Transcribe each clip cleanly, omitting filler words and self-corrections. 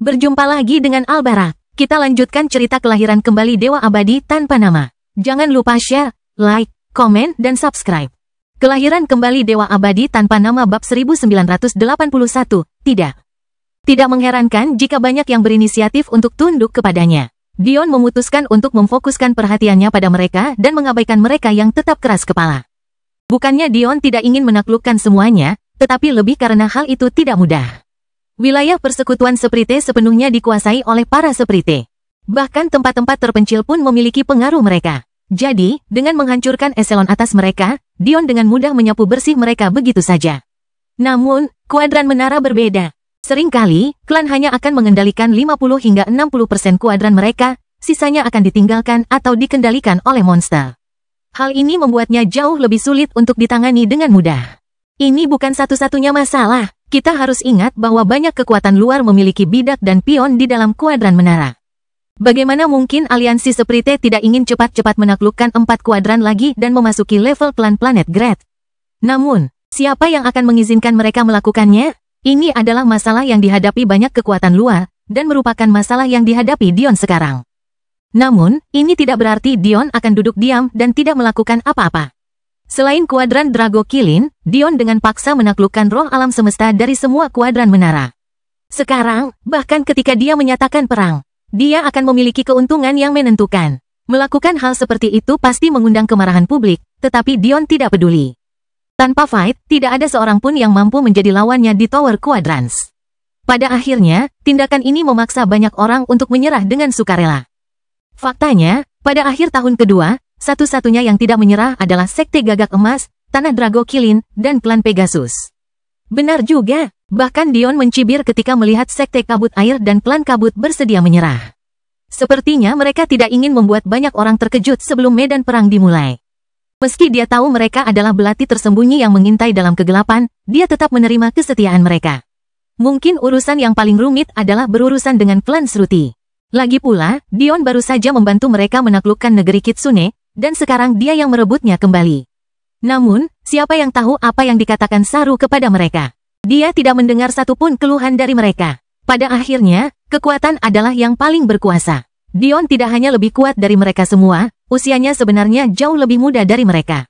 Berjumpa lagi dengan Albarak. Kita lanjutkan cerita kelahiran kembali Dewa Abadi tanpa nama. Jangan lupa share, like, komen, dan subscribe. Kelahiran kembali Dewa Abadi tanpa nama bab 1981. Tidak mengherankan jika banyak yang berinisiatif untuk tunduk kepadanya. Dion memutuskan untuk memfokuskan perhatiannya pada mereka dan mengabaikan mereka yang tetap keras kepala. Bukannya Dion tidak ingin menaklukkan semuanya, tetapi lebih karena hal itu tidak mudah. Wilayah persekutuan Seprite sepenuhnya dikuasai oleh para Seprite. Bahkan tempat-tempat terpencil pun memiliki pengaruh mereka. Jadi, dengan menghancurkan eselon atas mereka, Dion dengan mudah menyapu bersih mereka begitu saja. Namun, kuadran menara berbeda. Seringkali, klan hanya akan mengendalikan 50 hingga 60% kuadran mereka, sisanya akan ditinggalkan atau dikendalikan oleh monster. Hal ini membuatnya jauh lebih sulit untuk ditangani dengan mudah. Ini bukan satu-satunya masalah. Kita harus ingat bahwa banyak kekuatan luar memiliki bidak dan pion di dalam kuadran menara. Bagaimana mungkin aliansi Seprite tidak ingin cepat-cepat menaklukkan 4 kuadran lagi dan memasuki level klan planet Great? Namun, siapa yang akan mengizinkan mereka melakukannya? Ini adalah masalah yang dihadapi banyak kekuatan luar, dan merupakan masalah yang dihadapi Dion sekarang. Namun, ini tidak berarti Dion akan duduk diam dan tidak melakukan apa-apa. Selain kuadran Drago Kilin, Dion dengan paksa menaklukkan roh alam semesta dari semua kuadran menara. Sekarang, bahkan ketika dia menyatakan perang, dia akan memiliki keuntungan yang menentukan. Melakukan hal seperti itu pasti mengundang kemarahan publik, tetapi Dion tidak peduli. Tanpa fight, tidak ada seorang pun yang mampu menjadi lawannya di Tower Quadrants. Pada akhirnya, tindakan ini memaksa banyak orang untuk menyerah dengan sukarela. Faktanya, pada akhir tahun kedua, satu-satunya yang tidak menyerah adalah Sekte Gagak Emas, Tanah Drago Kilin, dan Klan Pegasus. Benar juga, bahkan Dion mencibir ketika melihat Sekte Kabut Air dan Klan Kabut bersedia menyerah. Sepertinya mereka tidak ingin membuat banyak orang terkejut sebelum medan perang dimulai. Meski dia tahu mereka adalah belati tersembunyi yang mengintai dalam kegelapan, dia tetap menerima kesetiaan mereka. Mungkin urusan yang paling rumit adalah berurusan dengan Klan Sruti. Lagi pula, Dion baru saja membantu mereka menaklukkan negeri Kitsune, dan sekarang dia yang merebutnya kembali. Namun, siapa yang tahu apa yang dikatakan Saru kepada mereka? Dia tidak mendengar satupun keluhan dari mereka. Pada akhirnya, kekuatan adalah yang paling berkuasa. Dion tidak hanya lebih kuat dari mereka semua, usianya sebenarnya jauh lebih muda dari mereka.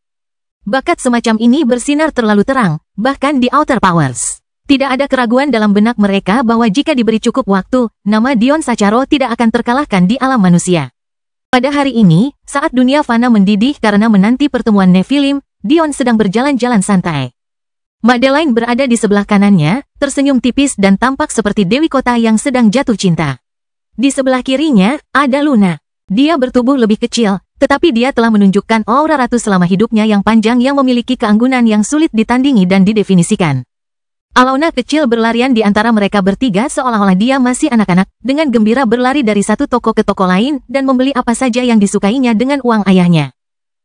Bakat semacam ini bersinar terlalu terang, bahkan di Outer Powers. Tidak ada keraguan dalam benak mereka bahwa jika diberi cukup waktu, nama Dion Sacharo tidak akan terkalahkan di alam manusia. Pada hari ini, saat dunia fana mendidih karena menanti pertemuan Nephilim, Dion sedang berjalan-jalan santai. Madeline berada di sebelah kanannya, tersenyum tipis dan tampak seperti Dewi Kota yang sedang jatuh cinta. Di sebelah kirinya, ada Luna. Dia bertubuh lebih kecil, tetapi dia telah menunjukkan aura ratu selama hidupnya yang panjang yang memiliki keanggunan yang sulit ditandingi dan didefinisikan. Alona kecil berlarian di antara mereka bertiga seolah-olah dia masih anak-anak, dengan gembira berlari dari satu toko ke toko lain dan membeli apa saja yang disukainya dengan uang ayahnya.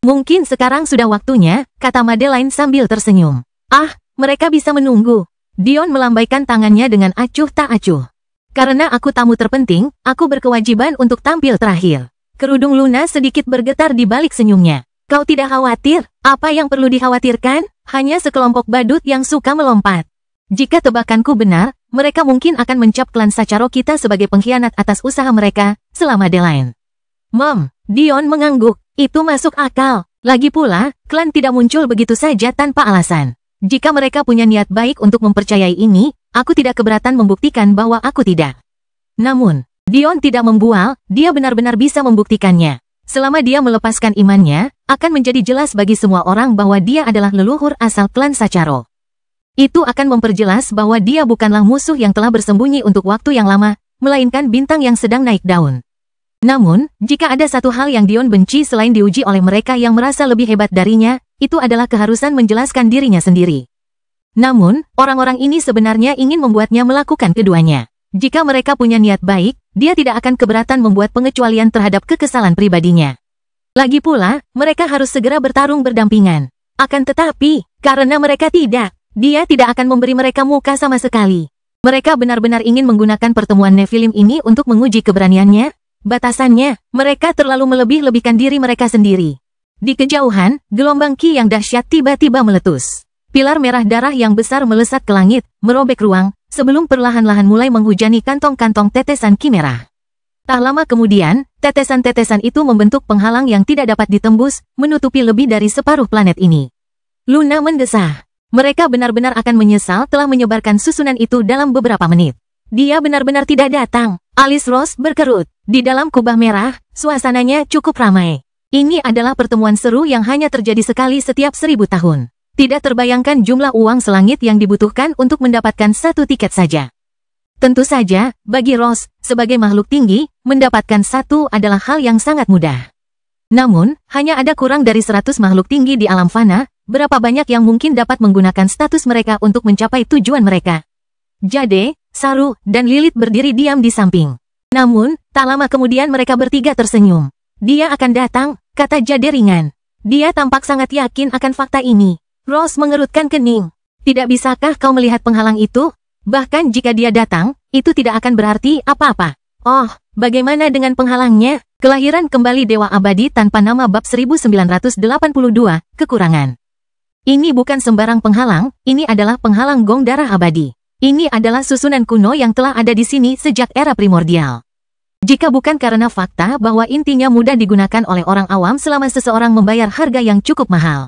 Mungkin sekarang sudah waktunya, kata Madeline sambil tersenyum. Ah, mereka bisa menunggu. Dion melambaikan tangannya dengan acuh tak acuh. Karena aku tamu terpenting, aku berkewajiban untuk tampil terakhir. Kerudung Luna sedikit bergetar di balik senyumnya. Kau tidak khawatir? Apa yang perlu dikhawatirkan? Hanya sekelompok badut yang suka melompat. Jika tebakanku benar, mereka mungkin akan mencap klan Sacharo kita sebagai pengkhianat atas usaha mereka, selama Madeline. Mom, Dion mengangguk. Itu masuk akal. Lagi pula, klan tidak muncul begitu saja tanpa alasan. Jika mereka punya niat baik untuk mempercayai ini, aku tidak keberatan membuktikan bahwa aku tidak. Namun, Dion tidak membual, dia benar-benar bisa membuktikannya. Selama dia melepaskan imannya, akan menjadi jelas bagi semua orang bahwa dia adalah leluhur asal klan Sacharo. Itu akan memperjelas bahwa dia bukanlah musuh yang telah bersembunyi untuk waktu yang lama, melainkan bintang yang sedang naik daun. Namun, jika ada satu hal yang Dion benci selain diuji oleh mereka yang merasa lebih hebat darinya, itu adalah keharusan menjelaskan dirinya sendiri. Namun, orang-orang ini sebenarnya ingin membuatnya melakukan keduanya. Jika mereka punya niat baik, dia tidak akan keberatan membuat pengecualian terhadap kekesalan pribadinya. Lagi pula, mereka harus segera bertarung berdampingan. Akan tetapi, karena mereka tidak, dia tidak akan memberi mereka muka sama sekali. Mereka benar-benar ingin menggunakan pertemuan Nephilim ini untuk menguji keberaniannya. Batasannya, mereka terlalu melebih-lebihkan diri mereka sendiri. Di kejauhan, gelombang ki yang dahsyat tiba-tiba meletus. Pilar merah darah yang besar melesat ke langit, merobek ruang, sebelum perlahan-lahan mulai menghujani kantong-kantong tetesan Ki merah. Tak lama kemudian, tetesan-tetesan itu membentuk penghalang yang tidak dapat ditembus, menutupi lebih dari separuh planet ini. Luna mendesah. Mereka benar-benar akan menyesal telah menyebarkan susunan itu dalam beberapa menit. Dia benar-benar tidak datang. Alis Rose berkerut. Di dalam kubah merah, suasananya cukup ramai. Ini adalah pertemuan seru yang hanya terjadi sekali setiap 1000 tahun. Tidak terbayangkan jumlah uang selangit yang dibutuhkan untuk mendapatkan satu tiket saja. Tentu saja, bagi Rose, sebagai makhluk tinggi, mendapatkan satu adalah hal yang sangat mudah. Namun, hanya ada kurang dari 100 makhluk tinggi di alam fana, berapa banyak yang mungkin dapat menggunakan status mereka untuk mencapai tujuan mereka. Jade, Saru, dan Lilith berdiri diam di samping. Namun, tak lama kemudian mereka bertiga tersenyum. Dia akan datang, kata Jade ringan. Dia tampak sangat yakin akan fakta ini. Rose mengerutkan kening. Tidak bisakah kau melihat penghalang itu? Bahkan jika dia datang, itu tidak akan berarti apa-apa. Oh, bagaimana dengan penghalangnya? Kelahiran kembali Dewa Abadi tanpa nama bab 1982, kekurangan. Ini bukan sembarang penghalang, ini adalah penghalang gong darah abadi. Ini adalah susunan kuno yang telah ada di sini sejak era primordial. Jika bukan karena fakta bahwa intinya mudah digunakan oleh orang awam selama seseorang membayar harga yang cukup mahal.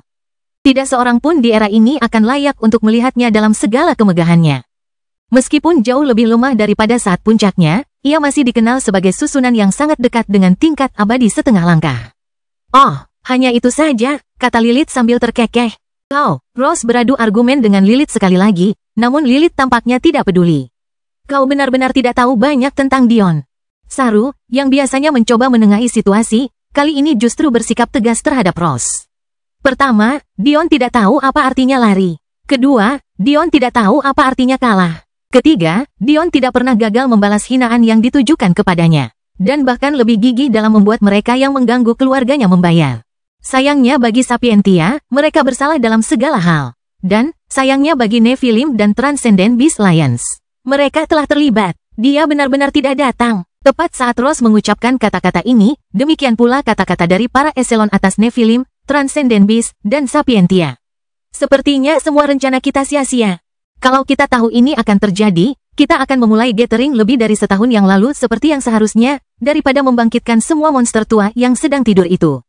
Tidak seorang pun di era ini akan layak untuk melihatnya dalam segala kemegahannya. Meskipun jauh lebih lemah daripada saat puncaknya, ia masih dikenal sebagai susunan yang sangat dekat dengan tingkat abadi setengah langkah. Oh, hanya itu saja, kata Lilith sambil terkekeh. Kau, Rose beradu argumen dengan Lilith sekali lagi, namun Lilith tampaknya tidak peduli. Kau benar-benar tidak tahu banyak tentang Dion. Saru, yang biasanya mencoba menengahi situasi, kali ini justru bersikap tegas terhadap Rose. Pertama, Dion tidak tahu apa artinya lari. Kedua, Dion tidak tahu apa artinya kalah. Ketiga, Dion tidak pernah gagal membalas hinaan yang ditujukan kepadanya. Dan bahkan lebih gigih dalam membuat mereka yang mengganggu keluarganya membayar. Sayangnya bagi Sapientia, mereka bersalah dalam segala hal. Dan, sayangnya bagi Nephilim dan Transcendent Beast Alliance, mereka telah terlibat. Dia benar-benar tidak datang. Tepat saat Rose mengucapkan kata-kata ini, demikian pula kata-kata dari para eselon atas Nephilim, Transcendent Beast, dan Sapientia. Sepertinya semua rencana kita sia-sia. Kalau kita tahu ini akan terjadi, kita akan memulai gathering lebih dari setahun yang lalu seperti yang seharusnya, daripada membangkitkan semua monster tua yang sedang tidur itu.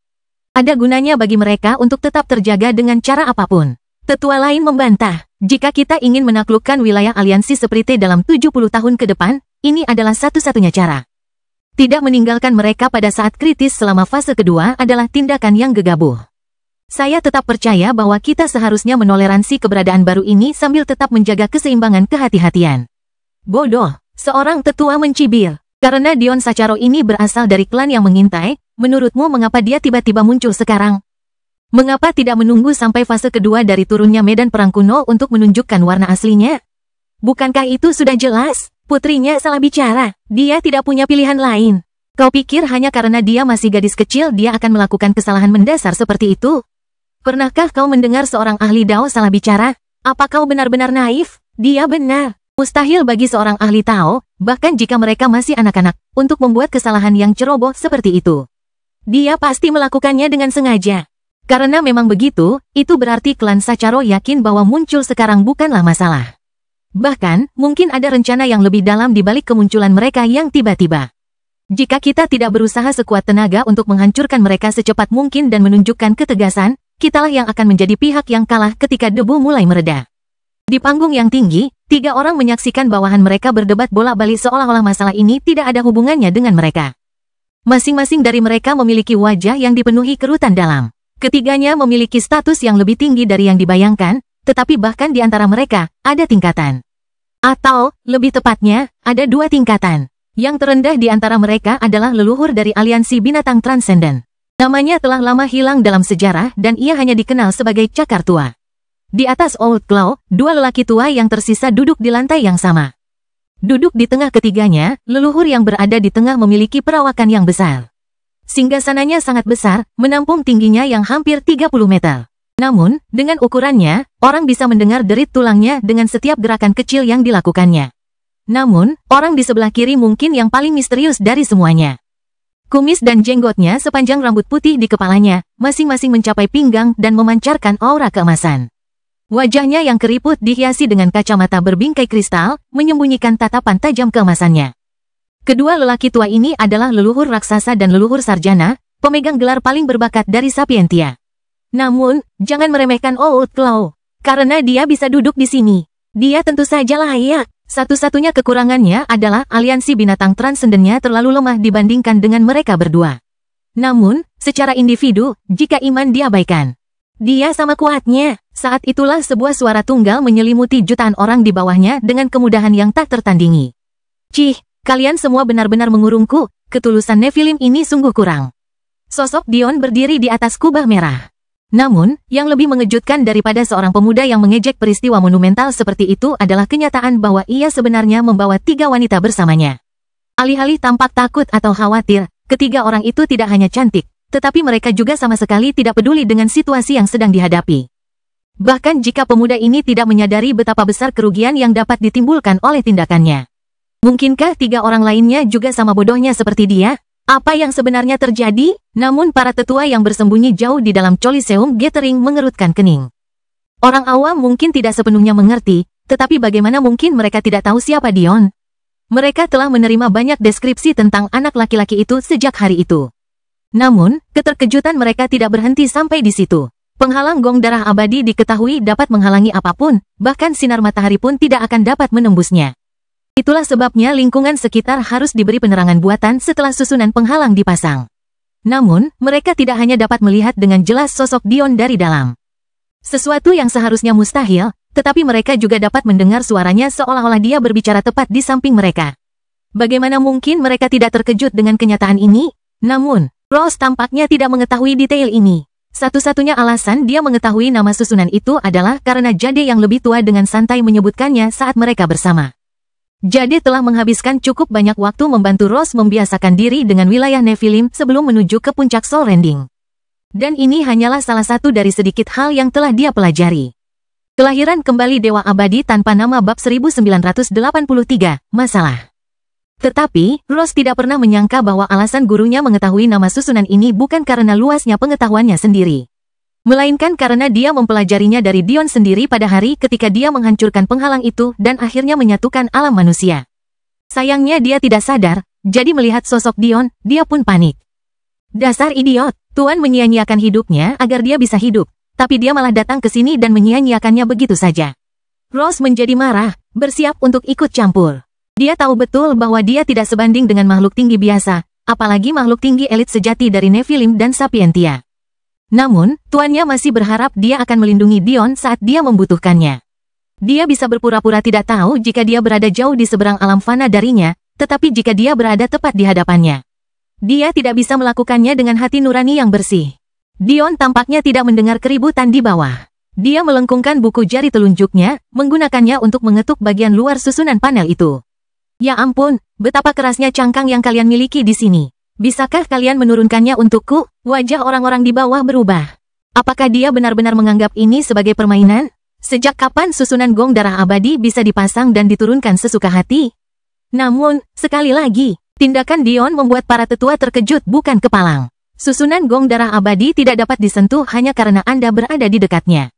Ada gunanya bagi mereka untuk tetap terjaga dengan cara apapun. Tetua lain membantah, jika kita ingin menaklukkan wilayah aliansi Sprite dalam 70 tahun ke depan, ini adalah satu-satunya cara. Tidak meninggalkan mereka pada saat kritis selama fase kedua adalah tindakan yang gegabah. Saya tetap percaya bahwa kita seharusnya menoleransi keberadaan baru ini sambil tetap menjaga keseimbangan kehati-hatian. Bodoh, seorang tetua mencibir. Karena Dion Sacharo ini berasal dari klan yang mengintai, menurutmu mengapa dia tiba-tiba muncul sekarang? Mengapa tidak menunggu sampai fase kedua dari turunnya medan perang kuno untuk menunjukkan warna aslinya? Bukankah itu sudah jelas? Putrinya salah bicara. Dia tidak punya pilihan lain. Kau pikir hanya karena dia masih gadis kecil dia akan melakukan kesalahan mendasar seperti itu? Pernahkah kau mendengar seorang ahli Tao salah bicara? Apa kau benar-benar naif? Dia benar. Mustahil bagi seorang ahli Tao, bahkan jika mereka masih anak-anak, untuk membuat kesalahan yang ceroboh seperti itu. Dia pasti melakukannya dengan sengaja. Karena memang begitu, itu berarti klan Sacharo yakin bahwa muncul sekarang bukanlah masalah. Bahkan, mungkin ada rencana yang lebih dalam di balik kemunculan mereka yang tiba-tiba. Jika kita tidak berusaha sekuat tenaga untuk menghancurkan mereka secepat mungkin dan menunjukkan ketegasan, kitalah yang akan menjadi pihak yang kalah ketika debu mulai mereda. Di panggung yang tinggi, 3 orang menyaksikan bawahan mereka berdebat bolak-balik seolah-olah masalah ini tidak ada hubungannya dengan mereka. Masing-masing dari mereka memiliki wajah yang dipenuhi kerutan dalam. Ketiganya memiliki status yang lebih tinggi dari yang dibayangkan, tetapi bahkan di antara mereka, ada tingkatan. Atau, lebih tepatnya, ada 2 tingkatan. Yang terendah di antara mereka adalah leluhur dari aliansi binatang transenden. Namanya telah lama hilang dalam sejarah dan ia hanya dikenal sebagai cakar tua. Di atas Old Claw, 2 lelaki tua yang tersisa duduk di lantai yang sama. Duduk di tengah ketiganya, leluhur yang berada di tengah memiliki perawakan yang besar. Singgasananya sangat besar, menampung tingginya yang hampir 30 meter. Namun, dengan ukurannya, orang bisa mendengar derit tulangnya dengan setiap gerakan kecil yang dilakukannya. Namun, orang di sebelah kiri mungkin yang paling misterius dari semuanya. Kumis dan jenggotnya sepanjang rambut putih di kepalanya, masing-masing mencapai pinggang dan memancarkan aura keemasan. Wajahnya yang keriput dihiasi dengan kacamata berbingkai kristal, menyembunyikan tatapan tajam keemasannya. Kedua lelaki tua ini adalah leluhur raksasa dan leluhur sarjana, pemegang gelar paling berbakat dari Sapientia. Namun, jangan meremehkan Outlaw, karena dia bisa duduk di sini. Dia tentu saja layak. Satu-satunya kekurangannya adalah aliansi binatang transendennya terlalu lemah dibandingkan dengan mereka berdua. Namun, secara individu, jika iman diabaikan, dia sama kuatnya. Saat itulah sebuah suara tunggal menyelimuti jutaan orang di bawahnya dengan kemudahan yang tak tertandingi. Cih, kalian semua benar-benar mengurungku, ketulusan Nephilim ini sungguh kurang. Sosok Dion berdiri di atas kubah merah. Namun, yang lebih mengejutkan daripada seorang pemuda yang mengejek peristiwa monumental seperti itu adalah kenyataan bahwa ia sebenarnya membawa 3 wanita bersamanya. Alih-alih tampak takut atau khawatir, ketiga orang itu tidak hanya cantik, tetapi mereka juga sama sekali tidak peduli dengan situasi yang sedang dihadapi. Bahkan jika pemuda ini tidak menyadari betapa besar kerugian yang dapat ditimbulkan oleh tindakannya. Mungkinkah 3 orang lainnya juga sama bodohnya seperti dia? Apa yang sebenarnya terjadi? Namun para tetua yang bersembunyi jauh di dalam Coliseum Gathering mengerutkan kening. Orang awam mungkin tidak sepenuhnya mengerti, tetapi bagaimana mungkin mereka tidak tahu siapa Dion? Mereka telah menerima banyak deskripsi tentang anak laki-laki itu sejak hari itu. Namun, keterkejutan mereka tidak berhenti sampai di situ. Penghalang gong darah abadi diketahui dapat menghalangi apapun, bahkan sinar matahari pun tidak akan dapat menembusnya. Itulah sebabnya lingkungan sekitar harus diberi penerangan buatan setelah susunan penghalang dipasang. Namun, mereka tidak hanya dapat melihat dengan jelas sosok Dion dari dalam. Sesuatu yang seharusnya mustahil, tetapi mereka juga dapat mendengar suaranya seolah-olah dia berbicara tepat di samping mereka. Bagaimana mungkin mereka tidak terkejut dengan kenyataan ini? Namun, Ross tampaknya tidak mengetahui detail ini. Satu-satunya alasan dia mengetahui nama susunan itu adalah karena Jade yang lebih tua dengan santai menyebutkannya saat mereka bersama. Jade telah menghabiskan cukup banyak waktu membantu Ross membiasakan diri dengan wilayah Nephilim sebelum menuju ke puncak Soul Rending. Dan ini hanyalah salah satu dari sedikit hal yang telah dia pelajari. Kelahiran kembali Dewa Abadi tanpa nama bab 1983, masalah. Tetapi, Ross tidak pernah menyangka bahwa alasan gurunya mengetahui nama susunan ini bukan karena luasnya pengetahuannya sendiri. Melainkan karena dia mempelajarinya dari Dion sendiri pada hari ketika dia menghancurkan penghalang itu dan akhirnya menyatukan alam manusia. Sayangnya dia tidak sadar, jadi melihat sosok Dion, dia pun panik. Dasar idiot, Tuan menyia-nyiakan hidupnya agar dia bisa hidup, tapi dia malah datang ke sini dan menyia-nyiakannya begitu saja. Ross menjadi marah, bersiap untuk ikut campur. Dia tahu betul bahwa dia tidak sebanding dengan makhluk tinggi biasa, apalagi makhluk tinggi elit sejati dari Nephilim dan Sapientia. Namun, tuannya masih berharap dia akan melindungi Dion saat dia membutuhkannya. Dia bisa berpura-pura tidak tahu jika dia berada jauh di seberang alam fana darinya, tetapi jika dia berada tepat di hadapannya, dia tidak bisa melakukannya dengan hati nurani yang bersih. Dion tampaknya tidak mendengar keributan di bawah. Dia melengkungkan buku jari telunjuknya, menggunakannya untuk mengetuk bagian luar susunan panel itu. Ya ampun, betapa kerasnya cangkang yang kalian miliki di sini. Bisakah kalian menurunkannya untukku? Wajah orang-orang di bawah berubah. Apakah dia benar-benar menganggap ini sebagai permainan? Sejak kapan susunan gong darah abadi bisa dipasang dan diturunkan sesuka hati? Namun, sekali lagi, tindakan Dion membuat para tetua terkejut bukan kepalang. Susunan gong darah abadi tidak dapat disentuh hanya karena Anda berada di dekatnya.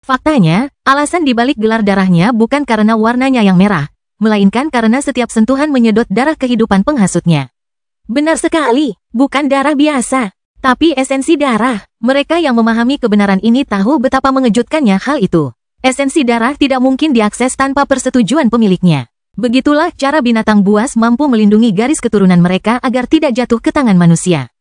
Faktanya, alasan dibalik gelar darahnya bukan karena warnanya yang merah, melainkan karena setiap sentuhan menyedot darah kehidupan penghasutnya. Benar sekali, bukan darah biasa, tapi esensi darah. Mereka yang memahami kebenaran ini tahu betapa mengejutkannya hal itu. Esensi darah tidak mungkin diakses tanpa persetujuan pemiliknya. Begitulah cara binatang buas mampu melindungi garis keturunan mereka agar tidak jatuh ke tangan manusia.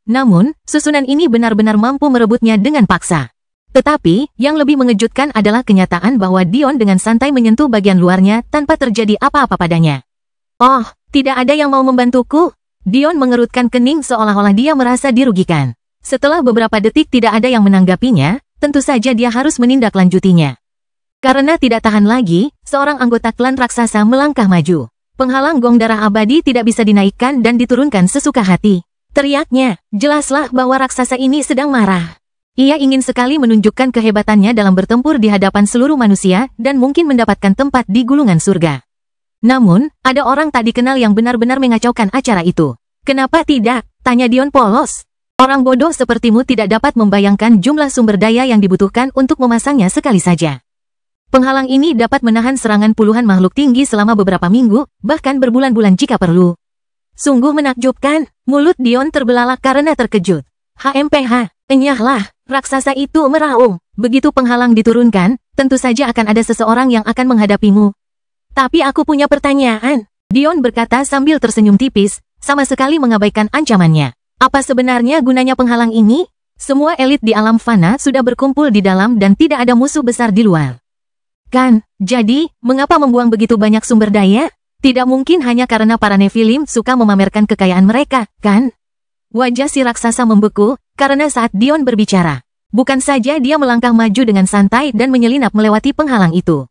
Namun, susunan ini benar-benar mampu merebutnya dengan paksa. Tetapi, yang lebih mengejutkan adalah kenyataan bahwa Dion dengan santai menyentuh bagian luarnya tanpa terjadi apa-apa padanya. Oh, tidak ada yang mau membantuku? Dion mengerutkan kening seolah-olah dia merasa dirugikan. Setelah beberapa detik tidak ada yang menanggapinya, tentu saja dia harus menindaklanjutinya. Karena tidak tahan lagi, seorang anggota klan raksasa melangkah maju. Penghalang gong darah abadi tidak bisa dinaikkan dan diturunkan sesuka hati. Teriaknya, jelaslah bahwa raksasa ini sedang marah. Ia ingin sekali menunjukkan kehebatannya dalam bertempur di hadapan seluruh manusia dan mungkin mendapatkan tempat di gulungan surga. Namun, ada orang tak dikenal yang benar-benar mengacaukan acara itu. Kenapa tidak? Tanya Dion polos. Orang bodoh sepertimu tidak dapat membayangkan jumlah sumber daya yang dibutuhkan untuk memasangnya sekali saja. Penghalang ini dapat menahan serangan puluhan makhluk tinggi selama beberapa minggu, bahkan berbulan-bulan jika perlu. Sungguh menakjubkan, mulut Dion terbelalak karena terkejut. HMPH, enyahlah, raksasa itu meraung. Begitu penghalang diturunkan, tentu saja akan ada seseorang yang akan menghadapimu. Tapi aku punya pertanyaan, Dion berkata sambil tersenyum tipis, sama sekali mengabaikan ancamannya. Apa sebenarnya gunanya penghalang ini? Semua elit di alam fana sudah berkumpul di dalam dan tidak ada musuh besar di luar. Kan, jadi, mengapa membuang begitu banyak sumber daya? Tidak mungkin hanya karena para Nephilim suka memamerkan kekayaan mereka, kan? Wajah si raksasa membeku, karena saat Dion berbicara. Bukan saja dia melangkah maju dengan santai dan menyelinap melewati penghalang itu.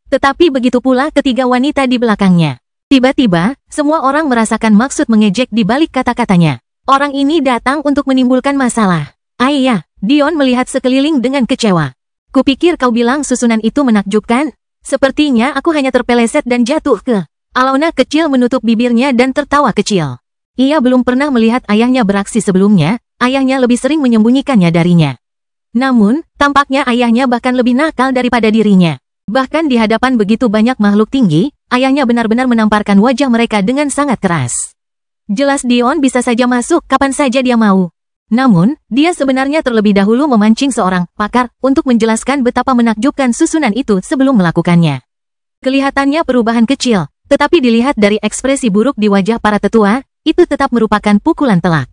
Tetapi begitu pula ketiga wanita di belakangnya. Tiba-tiba, semua orang merasakan maksud mengejek di balik kata-katanya. Orang ini datang untuk menimbulkan masalah. Ayah, Dion melihat sekeliling dengan kecewa. Kupikir kau bilang susunan itu menakjubkan? Sepertinya aku hanya terpeleset dan jatuh ke... Alona kecil menutup bibirnya dan tertawa kecil. Ia belum pernah melihat ayahnya beraksi sebelumnya, ayahnya lebih sering menyembunyikannya darinya. Namun, tampaknya ayahnya bahkan lebih nakal daripada dirinya. Bahkan di hadapan begitu banyak makhluk tinggi, ayahnya benar-benar menamparkan wajah mereka dengan sangat keras. Jelas Dion bisa saja masuk kapan saja dia mau. Namun, dia sebenarnya terlebih dahulu memancing seorang pakar untuk menjelaskan betapa menakjubkan susunan itu sebelum melakukannya. Kelihatannya perubahan kecil, tetapi dilihat dari ekspresi buruk di wajah para tetua, itu tetap merupakan pukulan telak.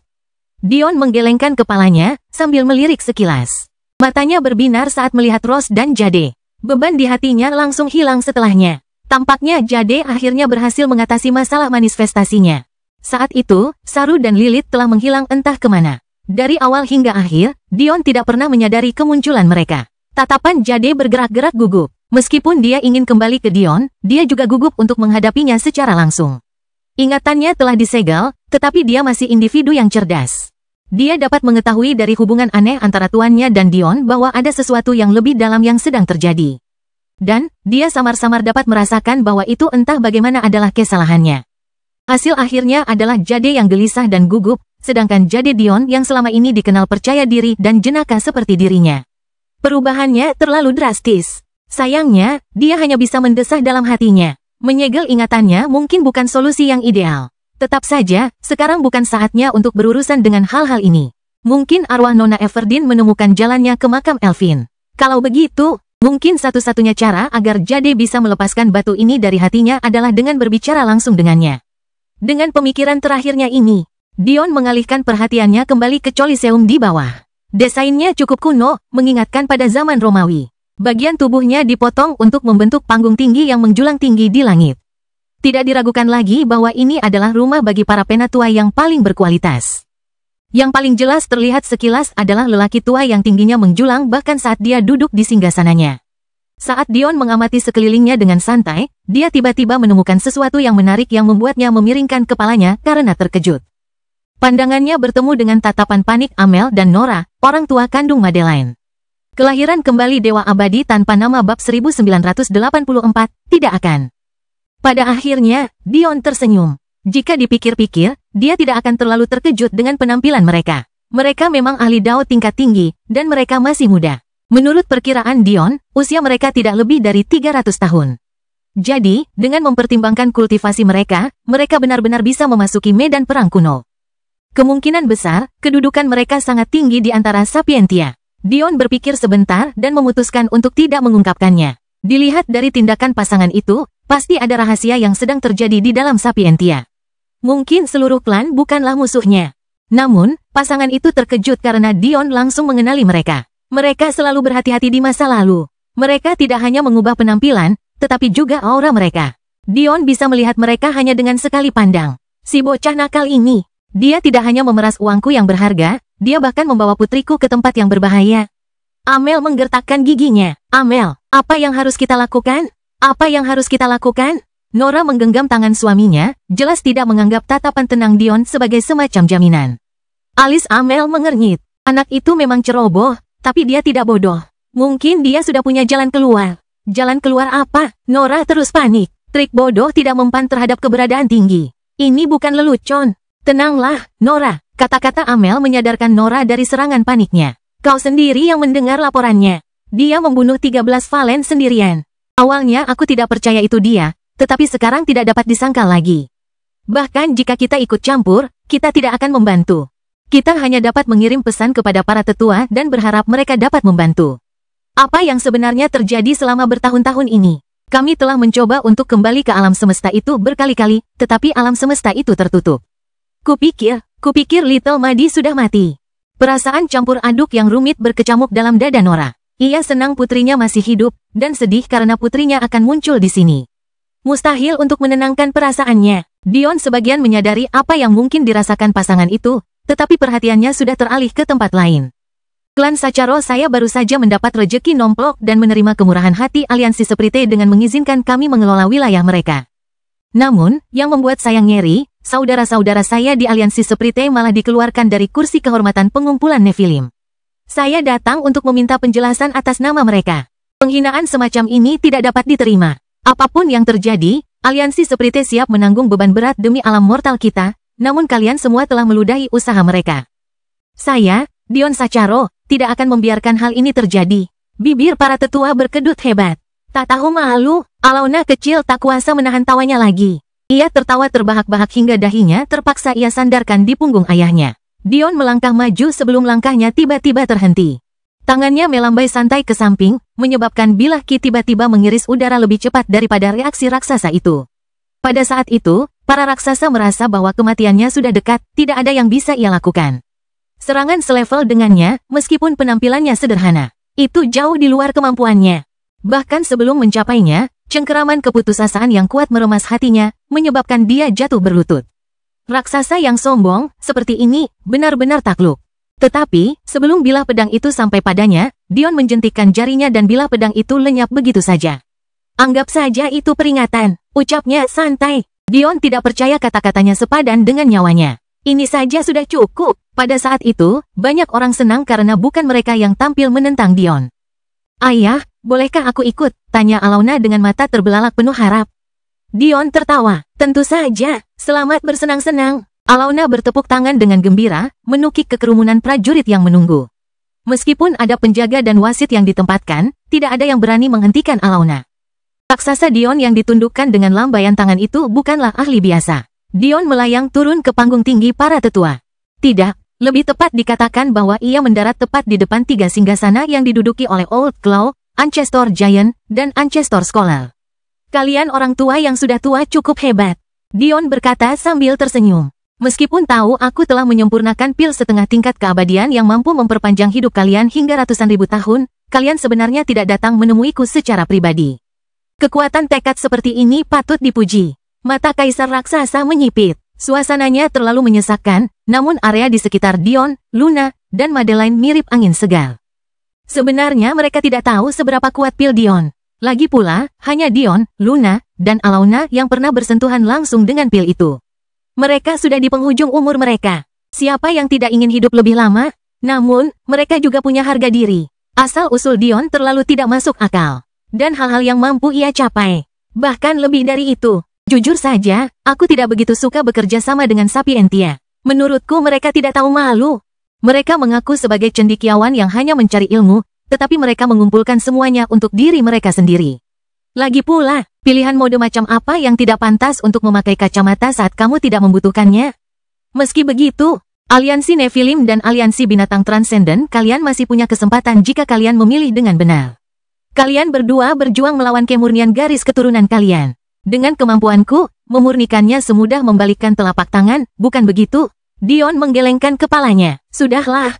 Dion menggelengkan kepalanya, sambil melirik sekilas. Matanya berbinar saat melihat Rose dan Jade. Beban di hatinya langsung hilang setelahnya. Tampaknya Jade akhirnya berhasil mengatasi masalah manifestasinya. Saat itu, Saru dan Lilith telah menghilang entah kemana. Dari awal hingga akhir, Dion tidak pernah menyadari kemunculan mereka. Tatapan Jade bergerak-gerak gugup. Meskipun dia ingin kembali ke Dion, dia juga gugup untuk menghadapinya secara langsung. Ingatannya telah disegel, tetapi dia masih individu yang cerdas. Dia dapat mengetahui dari hubungan aneh antara tuannya dan Dion bahwa ada sesuatu yang lebih dalam yang sedang terjadi. Dan, dia samar-samar dapat merasakan bahwa itu entah bagaimana adalah kesalahannya. Hasil akhirnya adalah Jade yang gelisah dan gugup, sedangkan Jade Dion yang selama ini dikenal percaya diri dan jenaka seperti dirinya. Perubahannya terlalu drastis. Sayangnya, dia hanya bisa mendesah dalam hatinya. Menyegel ingatannya mungkin bukan solusi yang ideal. Tetap saja, sekarang bukan saatnya untuk berurusan dengan hal-hal ini. Mungkin arwah Nona Everdeen menemukan jalannya ke makam Elvin. Kalau begitu, mungkin satu-satunya cara agar Jade bisa melepaskan batu ini dari hatinya adalah dengan berbicara langsung dengannya. Dengan pemikiran terakhirnya ini, Dion mengalihkan perhatiannya kembali ke Coliseum di bawah. Desainnya cukup kuno, mengingatkan pada zaman Romawi. Bagian tubuhnya dipotong untuk membentuk panggung tinggi yang menjulang tinggi di langit. Tidak diragukan lagi bahwa ini adalah rumah bagi para penatua yang paling berkualitas. Yang paling jelas terlihat sekilas adalah lelaki tua yang tingginya menjulang bahkan saat dia duduk di singgasananya. Saat Dion mengamati sekelilingnya dengan santai, dia tiba-tiba menemukan sesuatu yang menarik yang membuatnya memiringkan kepalanya karena terkejut. Pandangannya bertemu dengan tatapan panik Amel dan Nora, orang tua kandung Madeline. Kelahiran kembali Dewa Abadi tanpa nama bab 1984, tidak akan. Pada akhirnya, Dion tersenyum. Jika dipikir-pikir, dia tidak akan terlalu terkejut dengan penampilan mereka. Mereka memang ahli Dao tingkat tinggi, dan mereka masih muda. Menurut perkiraan Dion, usia mereka tidak lebih dari 300 tahun. Jadi, dengan mempertimbangkan kultivasi mereka, mereka benar-benar bisa memasuki medan perang kuno. Kemungkinan besar, kedudukan mereka sangat tinggi di antara Sapientia. Dion berpikir sebentar dan memutuskan untuk tidak mengungkapkannya. Dilihat dari tindakan pasangan itu, pasti ada rahasia yang sedang terjadi di dalam Sapientia. Mungkin seluruh klan bukanlah musuhnya. Namun, pasangan itu terkejut karena Dion langsung mengenali mereka. Mereka selalu berhati-hati di masa lalu. Mereka tidak hanya mengubah penampilan, tetapi juga aura mereka. Dion bisa melihat mereka hanya dengan sekali pandang. Si bocah nakal ini, dia tidak hanya memeras uangku yang berharga, dia bahkan membawa putriku ke tempat yang berbahaya. Amel menggertakkan giginya. Amel, apa yang harus kita lakukan? Apa yang harus kita lakukan? Nora menggenggam tangan suaminya, jelas tidak menganggap tatapan tenang Dion sebagai semacam jaminan. Alis Amel mengernyit. Anak itu memang ceroboh, tapi dia tidak bodoh. Mungkin dia sudah punya jalan keluar. Jalan keluar apa? Nora terus panik. Trik bodoh tidak mempan terhadap keberadaan tinggi. Ini bukan lelucon. Tenanglah, Nora. Kata-kata Amel menyadarkan Nora dari serangan paniknya. Kau sendiri yang mendengar laporannya. Dia membunuh 13 Valen sendirian. Awalnya aku tidak percaya itu dia, tetapi sekarang tidak dapat disangkal lagi. Bahkan jika kita ikut campur, kita tidak akan membantu. Kita hanya dapat mengirim pesan kepada para tetua dan berharap mereka dapat membantu. Apa yang sebenarnya terjadi selama bertahun-tahun ini? Kami telah mencoba untuk kembali ke alam semesta itu berkali-kali, tetapi alam semesta itu tertutup. Kupikir Little Madi sudah mati. Perasaan campur aduk yang rumit berkecamuk dalam dada Nora. Ia senang putrinya masih hidup, dan sedih karena putrinya akan muncul di sini. Mustahil untuk menenangkan perasaannya. Dion sebagian menyadari apa yang mungkin dirasakan pasangan itu, tetapi perhatiannya sudah teralih ke tempat lain. Klan Sacharo saya baru saja mendapat rejeki nomplok dan menerima kemurahan hati aliansi Sprite dengan mengizinkan kami mengelola wilayah mereka. Namun, yang membuat saya ngeri, saudara-saudara saya di aliansi Sprite malah dikeluarkan dari kursi kehormatan pengumpulan Nephilim. Saya datang untuk meminta penjelasan atas nama mereka. Penghinaan semacam ini tidak dapat diterima. Apapun yang terjadi, aliansi Sprite siap menanggung beban berat demi alam mortal kita, namun kalian semua telah meludahi usaha mereka. Saya, Dion Sacharo, tidak akan membiarkan hal ini terjadi. Bibir para tetua berkedut hebat. Tak tahu malu, Alauna kecil tak kuasa menahan tawanya lagi. Ia tertawa terbahak-bahak hingga dahinya terpaksa ia sandarkan di punggung ayahnya. Dion melangkah maju sebelum langkahnya tiba-tiba terhenti. Tangannya melambai santai ke samping, menyebabkan bilah Ki tiba-tiba mengiris udara lebih cepat daripada reaksi raksasa itu. Pada saat itu, para raksasa merasa bahwa kematiannya sudah dekat, tidak ada yang bisa ia lakukan. Serangan selevel dengannya, meskipun penampilannya sederhana, itu jauh di luar kemampuannya. Bahkan sebelum mencapainya, cengkeraman keputusasaan yang kuat meremas hatinya, menyebabkan dia jatuh berlutut. Raksasa yang sombong, seperti ini, benar-benar takluk. Tetapi, sebelum bilah pedang itu sampai padanya, Dion menjentikkan jarinya dan bilah pedang itu lenyap begitu saja. Anggap saja itu peringatan, ucapnya santai. Dion tidak percaya kata-katanya sepadan dengan nyawanya. Ini saja sudah cukup. Pada saat itu, banyak orang senang karena bukan mereka yang tampil menentang Dion. Ayah, bolehkah aku ikut? Tanya Alauna dengan mata terbelalak penuh harap. Dion tertawa. Tentu saja, selamat bersenang-senang. Alauna bertepuk tangan dengan gembira, menukik ke kerumunan prajurit yang menunggu. Meskipun ada penjaga dan wasit yang ditempatkan, tidak ada yang berani menghentikan Alauna. Raksasa Dion yang ditundukkan dengan lambaian tangan itu bukanlah ahli biasa. Dion melayang turun ke panggung tinggi para tetua. Tidak, lebih tepat dikatakan bahwa ia mendarat tepat di depan 3 singgasana yang diduduki oleh Old Claw, Ancestor Giant, dan Ancestor Scholar. Kalian orang tua yang sudah tua cukup hebat. Dion berkata sambil tersenyum. Meskipun tahu aku telah menyempurnakan pil setengah tingkat keabadian yang mampu memperpanjang hidup kalian hingga ratusan ribu tahun, kalian sebenarnya tidak datang menemuiku secara pribadi. Kekuatan tekad seperti ini patut dipuji. Mata Kaisar Raksasa menyipit. Suasananya terlalu menyesakkan, namun area di sekitar Dion, Luna, dan Madeline mirip angin segar. Sebenarnya mereka tidak tahu seberapa kuat pil Dion. Lagi pula, hanya Dion, Luna, dan Alauna yang pernah bersentuhan langsung dengan pil itu. Mereka sudah di penghujung umur mereka. Siapa yang tidak ingin hidup lebih lama? Namun, mereka juga punya harga diri. Asal-usul Dion terlalu tidak masuk akal. Dan hal-hal yang mampu ia capai. Bahkan lebih dari itu. Jujur saja, aku tidak begitu suka bekerja sama dengan Sapientia. Menurutku mereka tidak tahu malu. Mereka mengaku sebagai cendekiawan yang hanya mencari ilmu, tetapi mereka mengumpulkan semuanya untuk diri mereka sendiri. Lagi pula, pilihan mode macam apa yang tidak pantas untuk memakai kacamata saat kamu tidak membutuhkannya? Meski begitu, aliansi Nephilim dan aliansi binatang transenden kalian masih punya kesempatan jika kalian memilih dengan benar. Kalian berdua berjuang melawan kemurnian garis keturunan kalian. Dengan kemampuanku, memurnikannya semudah membalikkan telapak tangan, bukan begitu? Dion menggelengkan kepalanya. Sudahlah.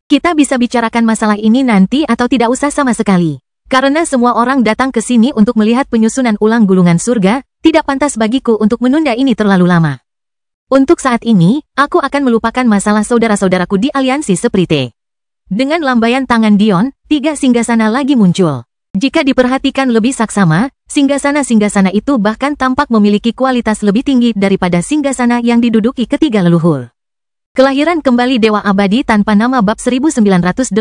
Kita bisa bicarakan masalah ini nanti atau tidak usah sama sekali. Karena semua orang datang ke sini untuk melihat penyusunan ulang gulungan surga, tidak pantas bagiku untuk menunda ini terlalu lama. Untuk saat ini, aku akan melupakan masalah saudara-saudaraku di aliansi Sprite. Dengan lambaian tangan Dion, 3 singgasana lagi muncul. Jika diperhatikan lebih saksama, singgasana-singgasana itu bahkan tampak memiliki kualitas lebih tinggi daripada singgasana yang diduduki ketiga leluhur. Kelahiran kembali Dewa Abadi tanpa nama bab 1985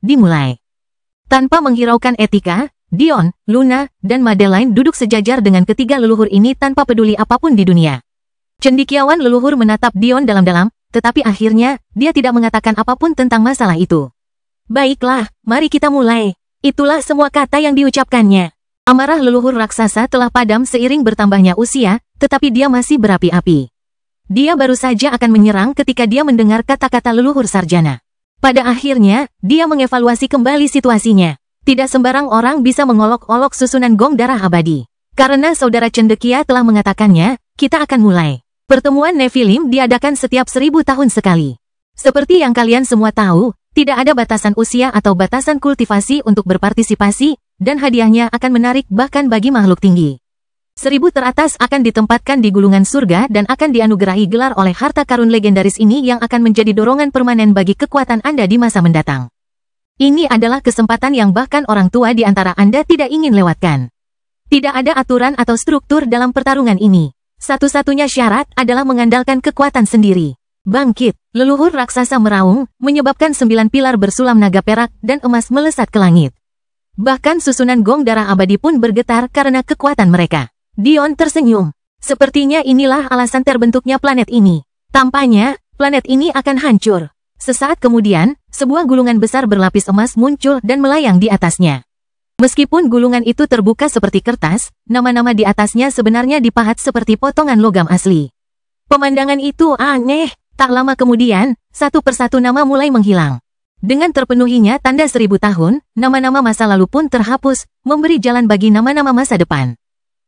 dimulai. Tanpa menghiraukan etika, Dion, Luna, dan Madeline duduk sejajar dengan ketiga leluhur ini tanpa peduli apapun di dunia. Cendekiawan leluhur menatap Dion dalam-dalam, tetapi akhirnya, dia tidak mengatakan apapun tentang masalah itu. Baiklah, mari kita mulai. Itulah semua kata yang diucapkannya. Amarah leluhur raksasa telah padam seiring bertambahnya usia, tetapi dia masih berapi-api. Dia baru saja akan menyerang ketika dia mendengar kata-kata leluhur sarjana. Pada akhirnya, dia mengevaluasi kembali situasinya. Tidak sembarang orang bisa mengolok-olok susunan gong darah abadi. Karena saudara cendekia telah mengatakannya, kita akan mulai. Pertemuan Nephilim diadakan setiap 1000 tahun sekali. Seperti yang kalian semua tahu, tidak ada batasan usia atau batasan kultivasi untuk berpartisipasi, dan hadiahnya akan menarik bahkan bagi makhluk tinggi. 1000 teratas akan ditempatkan di gulungan surga dan akan dianugerahi gelar oleh harta karun legendaris ini yang akan menjadi dorongan permanen bagi kekuatan Anda di masa mendatang. Ini adalah kesempatan yang bahkan orang tua di antara Anda tidak ingin lewatkan. Tidak ada aturan atau struktur dalam pertarungan ini. Satu-satunya syarat adalah mengandalkan kekuatan sendiri. Bangkit, leluhur raksasa meraung, menyebabkan 9 pilar bersulam naga perak dan emas melesat ke langit. Bahkan susunan gong darah abadi pun bergetar karena kekuatan mereka. Dion tersenyum. Sepertinya inilah alasan terbentuknya planet ini. Tampaknya, planet ini akan hancur. Sesaat kemudian, sebuah gulungan besar berlapis emas muncul dan melayang di atasnya. Meskipun gulungan itu terbuka seperti kertas, nama-nama di atasnya sebenarnya dipahat seperti potongan logam asli. Pemandangan itu aneh. Tak lama kemudian, satu persatu nama mulai menghilang. Dengan terpenuhinya tanda 1000 tahun, nama-nama masa lalu pun terhapus, memberi jalan bagi nama-nama masa depan.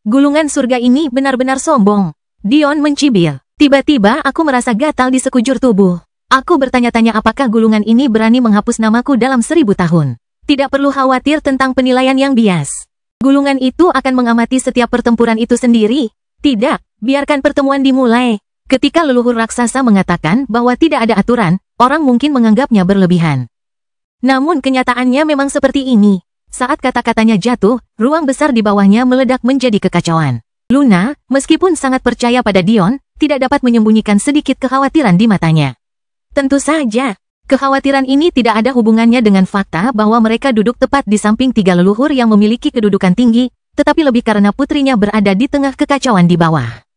Gulungan surga ini benar-benar sombong. Dion mencibir. Tiba-tiba aku merasa gatal di sekujur tubuh. Aku bertanya-tanya apakah gulungan ini berani menghapus namaku dalam 1000 tahun. Tidak perlu khawatir tentang penilaian yang bias. Gulungan itu akan mengamati setiap pertempuran itu sendiri. Tidak, biarkan pertemuan dimulai. Ketika leluhur raksasa mengatakan bahwa tidak ada aturan, orang mungkin menganggapnya berlebihan. Namun kenyataannya memang seperti ini. Saat kata-katanya jatuh, ruang besar di bawahnya meledak menjadi kekacauan. Luna, meskipun sangat percaya pada Dion, tidak dapat menyembunyikan sedikit kekhawatiran di matanya. Tentu saja. Kekhawatiran ini tidak ada hubungannya dengan fakta bahwa mereka duduk tepat di samping 3 leluhur yang memiliki kedudukan tinggi, tetapi lebih karena putrinya berada di tengah kekacauan di bawah.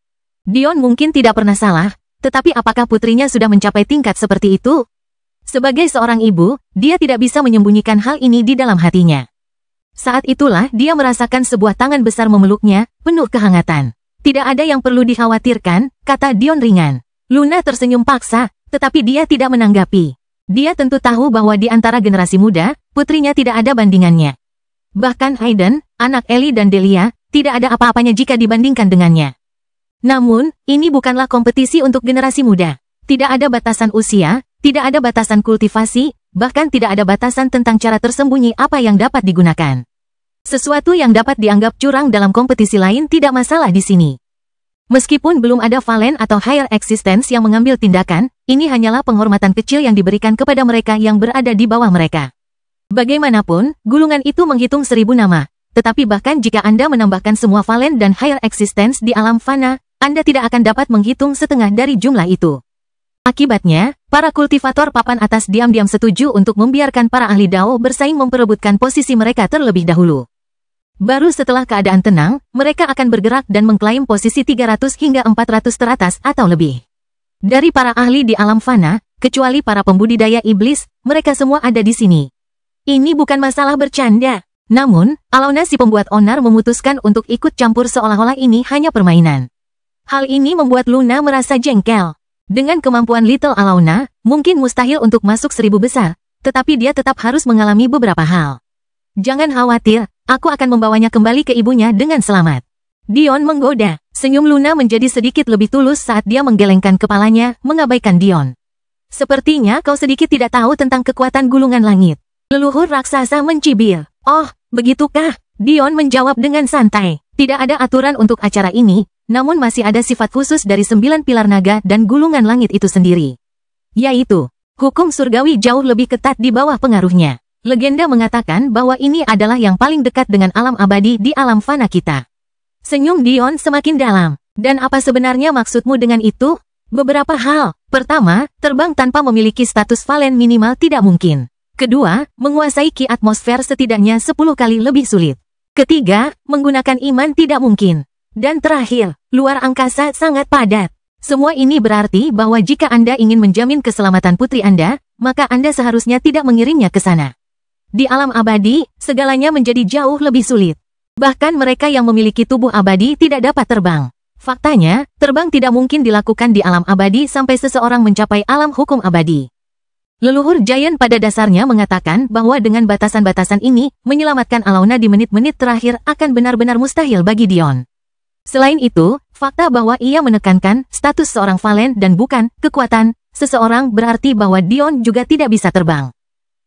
Dion mungkin tidak pernah salah, tetapi apakah putrinya sudah mencapai tingkat seperti itu? Sebagai seorang ibu, dia tidak bisa menyembunyikan hal ini di dalam hatinya. Saat itulah dia merasakan sebuah tangan besar memeluknya, penuh kehangatan. Tidak ada yang perlu dikhawatirkan, kata Dion ringan. Luna tersenyum paksa, tetapi dia tidak menanggapi. Dia tentu tahu bahwa di antara generasi muda, putrinya tidak ada bandingannya. Bahkan Aiden, anak Ellie dan Delia, tidak ada apa-apanya jika dibandingkan dengannya. Namun, ini bukanlah kompetisi untuk generasi muda. Tidak ada batasan usia, tidak ada batasan kultivasi, bahkan tidak ada batasan tentang cara tersembunyi apa yang dapat digunakan. Sesuatu yang dapat dianggap curang dalam kompetisi lain tidak masalah di sini. Meskipun belum ada Valen atau Higher Existence yang mengambil tindakan, ini hanyalah penghormatan kecil yang diberikan kepada mereka yang berada di bawah mereka. Bagaimanapun, gulungan itu menghitung 1000 nama. Tetapi bahkan jika Anda menambahkan semua Valen dan Higher Existence di alam fana, Anda tidak akan dapat menghitung setengah dari jumlah itu. Akibatnya, para kultivator papan atas diam-diam setuju untuk membiarkan para ahli Dao bersaing memperebutkan posisi mereka terlebih dahulu. Baru setelah keadaan tenang, mereka akan bergerak dan mengklaim posisi 300 hingga 400 teratas atau lebih. Dari para ahli di alam fana, kecuali para pembudidaya iblis, mereka semua ada di sini. Ini bukan masalah bercanda. Namun, Alauna si pembuat onar memutuskan untuk ikut campur seolah-olah ini hanya permainan. Hal ini membuat Luna merasa jengkel. Dengan kemampuan Little Alauna, mungkin mustahil untuk masuk 1000 besar, tetapi dia tetap harus mengalami beberapa hal. Jangan khawatir, aku akan membawanya kembali ke ibunya dengan selamat. Dion menggoda. Senyum Luna menjadi sedikit lebih tulus saat dia menggelengkan kepalanya, mengabaikan Dion. Sepertinya kau sedikit tidak tahu tentang kekuatan gulungan langit. Leluhur raksasa mencibir. Oh, begitukah? Dion menjawab dengan santai. Tidak ada aturan untuk acara ini, namun masih ada sifat khusus dari 9 pilar naga dan gulungan langit itu sendiri. Yaitu, hukum surgawi jauh lebih ketat di bawah pengaruhnya. Legenda mengatakan bahwa ini adalah yang paling dekat dengan alam abadi di alam fana kita. Senyum Dion semakin dalam. Dan apa sebenarnya maksudmu dengan itu? Beberapa hal. Pertama, terbang tanpa memiliki status Valen minimal tidak mungkin. Kedua, menguasai ki atmosfer setidaknya 10 kali lebih sulit. Ketiga, menggunakan iman tidak mungkin. Dan terakhir, luar angkasa sangat padat. Semua ini berarti bahwa jika Anda ingin menjamin keselamatan putri Anda, maka Anda seharusnya tidak mengirimnya ke sana. Di alam abadi, segalanya menjadi jauh lebih sulit. Bahkan mereka yang memiliki tubuh abadi tidak dapat terbang. Faktanya, terbang tidak mungkin dilakukan di alam abadi sampai seseorang mencapai alam hukum abadi. Leluhur Giant pada dasarnya mengatakan bahwa dengan batasan-batasan ini, menyelamatkan Alauna di menit-menit terakhir akan benar-benar mustahil bagi Dion. Selain itu, fakta bahwa ia menekankan status seorang Valen dan bukan kekuatan seseorang berarti bahwa Dion juga tidak bisa terbang.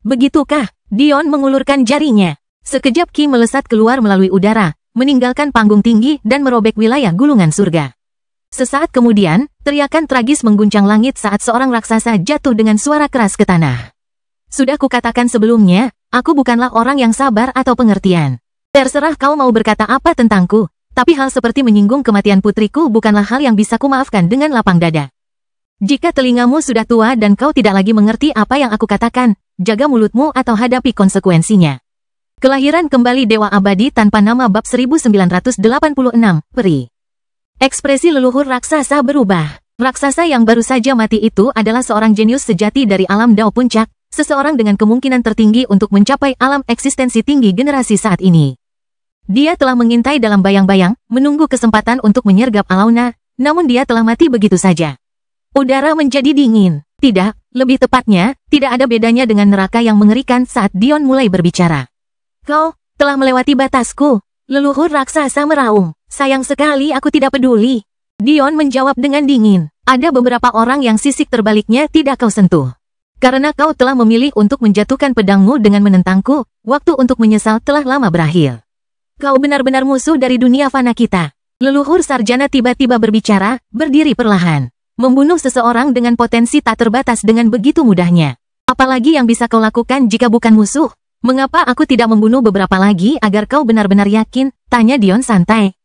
Begitukah? Dion mengulurkan jarinya. Sekejap Ki melesat keluar melalui udara, meninggalkan panggung tinggi dan merobek wilayah gulungan surga. Sesaat kemudian, teriakan tragis mengguncang langit saat seorang raksasa jatuh dengan suara keras ke tanah. Sudah kukatakan sebelumnya, aku bukanlah orang yang sabar atau pengertian. Terserah kau mau berkata apa tentangku. Tapi hal seperti menyinggung kematian putriku bukanlah hal yang bisa kumaafkan dengan lapang dada. Jika telingamu sudah tua dan kau tidak lagi mengerti apa yang aku katakan, jaga mulutmu atau hadapi konsekuensinya. Kelahiran kembali Dewa Abadi tanpa nama bab 1986, Peri. Ekspresi leluhur raksasa berubah. Raksasa yang baru saja mati itu adalah seorang jenius sejati dari alam Dao Puncak, seseorang dengan kemungkinan tertinggi untuk mencapai alam eksistensi tinggi generasi saat ini. Dia telah mengintai dalam bayang-bayang, menunggu kesempatan untuk menyergap Alauna, namun dia telah mati begitu saja. Udara menjadi dingin. Tidak, lebih tepatnya, tidak ada bedanya dengan neraka yang mengerikan saat Dion mulai berbicara. Kau telah melewati batasku. Leluhur raksasa meraung. Sayang sekali aku tidak peduli. Dion menjawab dengan dingin. Ada beberapa orang yang sisik terbaliknya tidak kau sentuh. Karena kau telah memilih untuk menjatuhkan pedangmu dengan menentangku, waktu untuk menyesal telah lama berakhir. Kau benar-benar musuh dari dunia fana kita. Leluhur sarjana tiba-tiba berbicara, berdiri perlahan. Membunuh seseorang dengan potensi tak terbatas dengan begitu mudahnya. Apalagi yang bisa kau lakukan jika bukan musuh? Mengapa aku tidak membunuh beberapa lagi agar kau benar-benar yakin? Tanya Dion santai.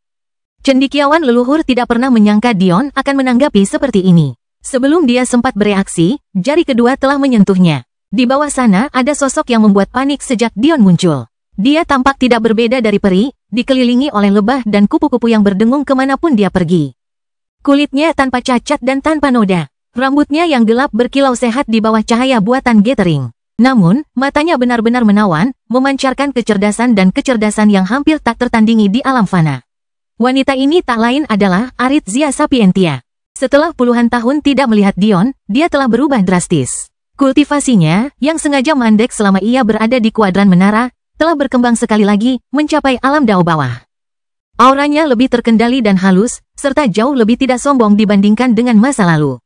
Cendekiawan leluhur tidak pernah menyangka Dion akan menanggapi seperti ini. Sebelum dia sempat bereaksi, jari kedua telah menyentuhnya. Di bawah sana ada sosok yang membuat panik sejak Dion muncul. Dia tampak tidak berbeda dari peri, dikelilingi oleh lebah dan kupu-kupu yang berdengung kemanapun dia pergi. Kulitnya tanpa cacat dan tanpa noda. Rambutnya yang gelap berkilau sehat di bawah cahaya buatan Gathering. Namun, matanya benar-benar menawan, memancarkan kecerdasan dan kecerdasan yang hampir tak tertandingi di alam fana. Wanita ini tak lain adalah Aritzia Sapientia. Setelah puluhan tahun tidak melihat Dion, dia telah berubah drastis. Kultivasinya, yang sengaja mandek selama ia berada di kuadran menara, telah berkembang sekali lagi, mencapai alam Dao bawah. Auranya lebih terkendali dan halus, serta jauh lebih tidak sombong dibandingkan dengan masa lalu.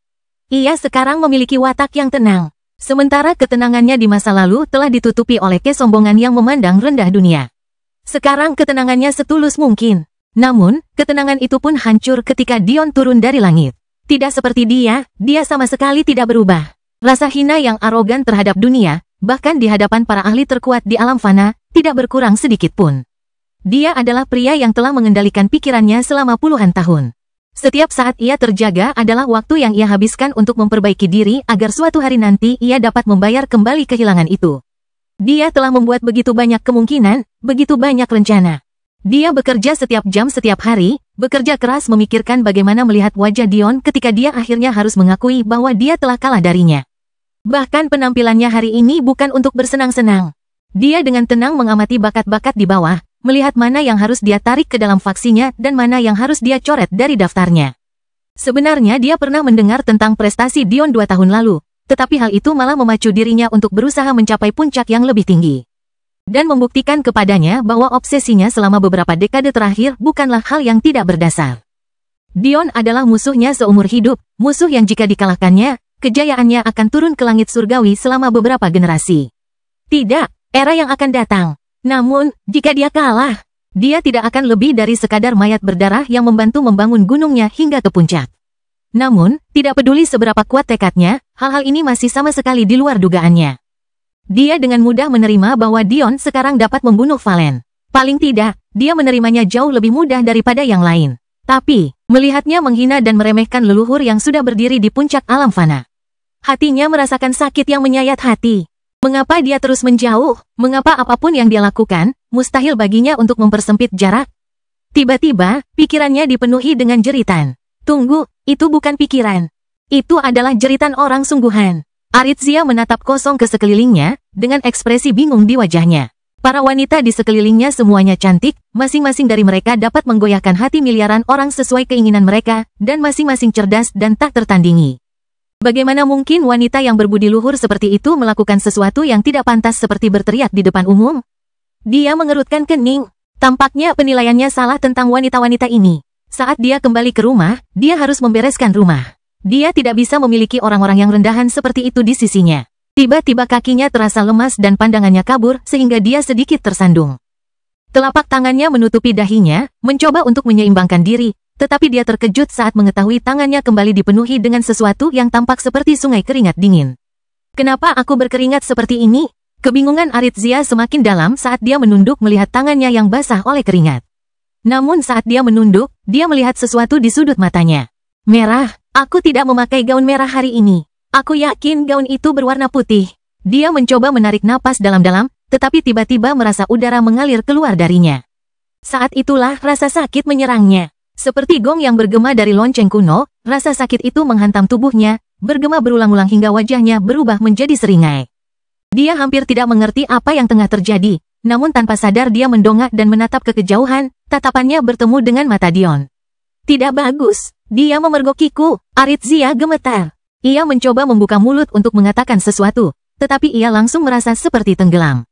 Ia sekarang memiliki watak yang tenang. Sementara ketenangannya di masa lalu telah ditutupi oleh kesombongan yang memandang rendah dunia. Sekarang ketenangannya setulus mungkin. Namun, ketenangan itu pun hancur ketika Dion turun dari langit. Tidak seperti dia sama sekali tidak berubah. Rasa hina yang arogan terhadap dunia, bahkan di hadapan para ahli terkuat di alam fana, tidak berkurang sedikit pun. Dia adalah pria yang telah mengendalikan pikirannya selama puluhan tahun. Setiap saat ia terjaga adalah waktu yang ia habiskan untuk memperbaiki diri agar suatu hari nanti ia dapat membayar kembali kehilangan itu. Dia telah membuat begitu banyak kemungkinan, begitu banyak rencana. Dia bekerja setiap jam setiap hari, bekerja keras memikirkan bagaimana melihat wajah Dion ketika dia akhirnya harus mengakui bahwa dia telah kalah darinya. Bahkan penampilannya hari ini bukan untuk bersenang-senang. Dia dengan tenang mengamati bakat-bakat di bawah, melihat mana yang harus dia tarik ke dalam faksinya dan mana yang harus dia coret dari daftarnya. Sebenarnya dia pernah mendengar tentang prestasi Dion 2 tahun lalu, tetapi hal itu malah memacu dirinya untuk berusaha mencapai puncak yang lebih tinggi. Dan membuktikan kepadanya bahwa obsesinya selama beberapa dekade terakhir bukanlah hal yang tidak berdasar. Dion adalah musuhnya seumur hidup, musuh yang jika dikalahkannya, kejayaannya akan turun ke langit surgawi selama beberapa generasi. Tidak, era yang akan datang. Namun, jika dia kalah, dia tidak akan lebih dari sekadar mayat berdarah yang membantu membangun gunungnya hingga ke puncak. Namun, tidak peduli seberapa kuat tekadnya, hal-hal ini masih sama sekali di luar dugaannya. Dia dengan mudah menerima bahwa Dion sekarang dapat membunuh Valen. Paling tidak, dia menerimanya jauh lebih mudah daripada yang lain. Tapi, melihatnya menghina dan meremehkan leluhur yang sudah berdiri di puncak alam fana. Hatinya merasakan sakit yang menyayat hati. Mengapa dia terus menjauh? Mengapa apapun yang dia lakukan, mustahil baginya untuk mempersempit jarak? Tiba-tiba, pikirannya dipenuhi dengan jeritan. Tunggu, itu bukan pikiran. Itu adalah jeritan orang sungguhan. Aritzia menatap kosong ke sekelilingnya, dengan ekspresi bingung di wajahnya. Para wanita di sekelilingnya semuanya cantik, masing-masing dari mereka dapat menggoyahkan hati miliaran orang sesuai keinginan mereka, dan masing-masing cerdas dan tak tertandingi. Bagaimana mungkin wanita yang berbudi luhur seperti itu melakukan sesuatu yang tidak pantas seperti berteriak di depan umum? Dia mengerutkan kening. Tampaknya penilaiannya salah tentang wanita-wanita ini. Saat dia kembali ke rumah, dia harus membereskan rumah. Dia tidak bisa memiliki orang-orang yang rendahan seperti itu di sisinya. Tiba-tiba kakinya terasa lemas dan pandangannya kabur sehingga dia sedikit tersandung. Telapak tangannya menutupi dahinya, mencoba untuk menyeimbangkan diri. Tetapi dia terkejut saat mengetahui tangannya kembali dipenuhi dengan sesuatu yang tampak seperti sungai keringat dingin. Kenapa aku berkeringat seperti ini? Kebingungan Aritzia semakin dalam saat dia menunduk melihat tangannya yang basah oleh keringat. Namun saat dia menunduk, dia melihat sesuatu di sudut matanya. Merah, aku tidak memakai gaun merah hari ini. Aku yakin gaun itu berwarna putih. Dia mencoba menarik napas dalam-dalam, tetapi tiba-tiba merasa udara mengalir keluar darinya. Saat itulah rasa sakit menyerangnya. Seperti gong yang bergema dari lonceng kuno, rasa sakit itu menghantam tubuhnya, bergema berulang-ulang hingga wajahnya berubah menjadi seringai. Dia hampir tidak mengerti apa yang tengah terjadi, namun tanpa sadar dia mendongak dan menatap ke kejauhan, tatapannya bertemu dengan mata Dion. Tidak bagus, dia memergokiku. Aritzia gemetar. Ia mencoba membuka mulut untuk mengatakan sesuatu, tetapi ia langsung merasa seperti tenggelam.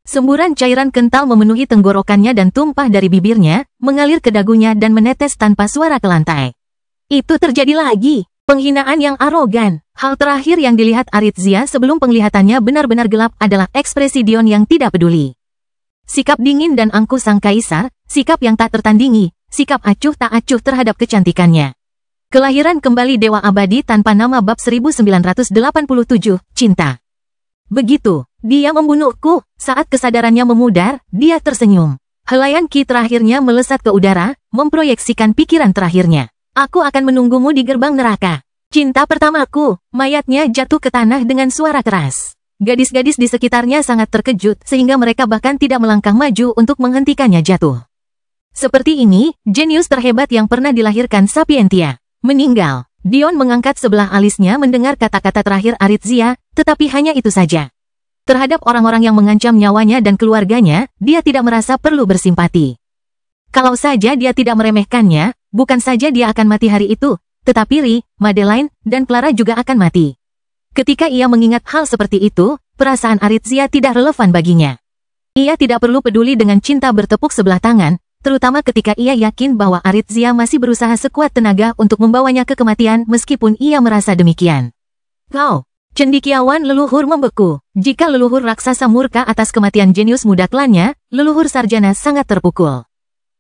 Semburan cairan kental memenuhi tenggorokannya dan tumpah dari bibirnya, mengalir ke dagunya dan menetes tanpa suara ke lantai. Itu terjadi lagi. Penghinaan yang arogan. Hal terakhir yang dilihat Aritzia sebelum penglihatannya benar-benar gelap adalah ekspresi Dion yang tidak peduli. Sikap dingin dan angkuh sang kaisar, sikap yang tak tertandingi, sikap acuh tak acuh terhadap kecantikannya. Kelahiran kembali Dewa Abadi tanpa nama bab 1987, Cinta. Begitu, dia membunuhku. Saat kesadarannya memudar, dia tersenyum. Helaian ki terakhirnya melesat ke udara, memproyeksikan pikiran terakhirnya. Aku akan menunggumu di gerbang neraka. Cinta pertamaku. Mayatnya jatuh ke tanah dengan suara keras. Gadis-gadis di sekitarnya sangat terkejut sehingga mereka bahkan tidak melangkah maju untuk menghentikannya jatuh. Seperti ini, jenius terhebat yang pernah dilahirkan Sapientia meninggal. Dion mengangkat sebelah alisnya mendengar kata-kata terakhir Aritzia, tetapi hanya itu saja. Terhadap orang-orang yang mengancam nyawanya dan keluarganya, dia tidak merasa perlu bersimpati. Kalau saja dia tidak meremehkannya, bukan saja dia akan mati hari itu, tetapi Ri, Madeline, dan Clara juga akan mati. Ketika ia mengingat hal seperti itu, perasaan Aritzia tidak relevan baginya. Ia tidak perlu peduli dengan cinta bertepuk sebelah tangan, terutama ketika ia yakin bahwa Aritzia masih berusaha sekuat tenaga untuk membawanya ke kematian meskipun ia merasa demikian. Kau, cendekiawan leluhur membeku. Jika leluhur raksasa murka atas kematian jenius muda klannya, leluhur sarjana sangat terpukul.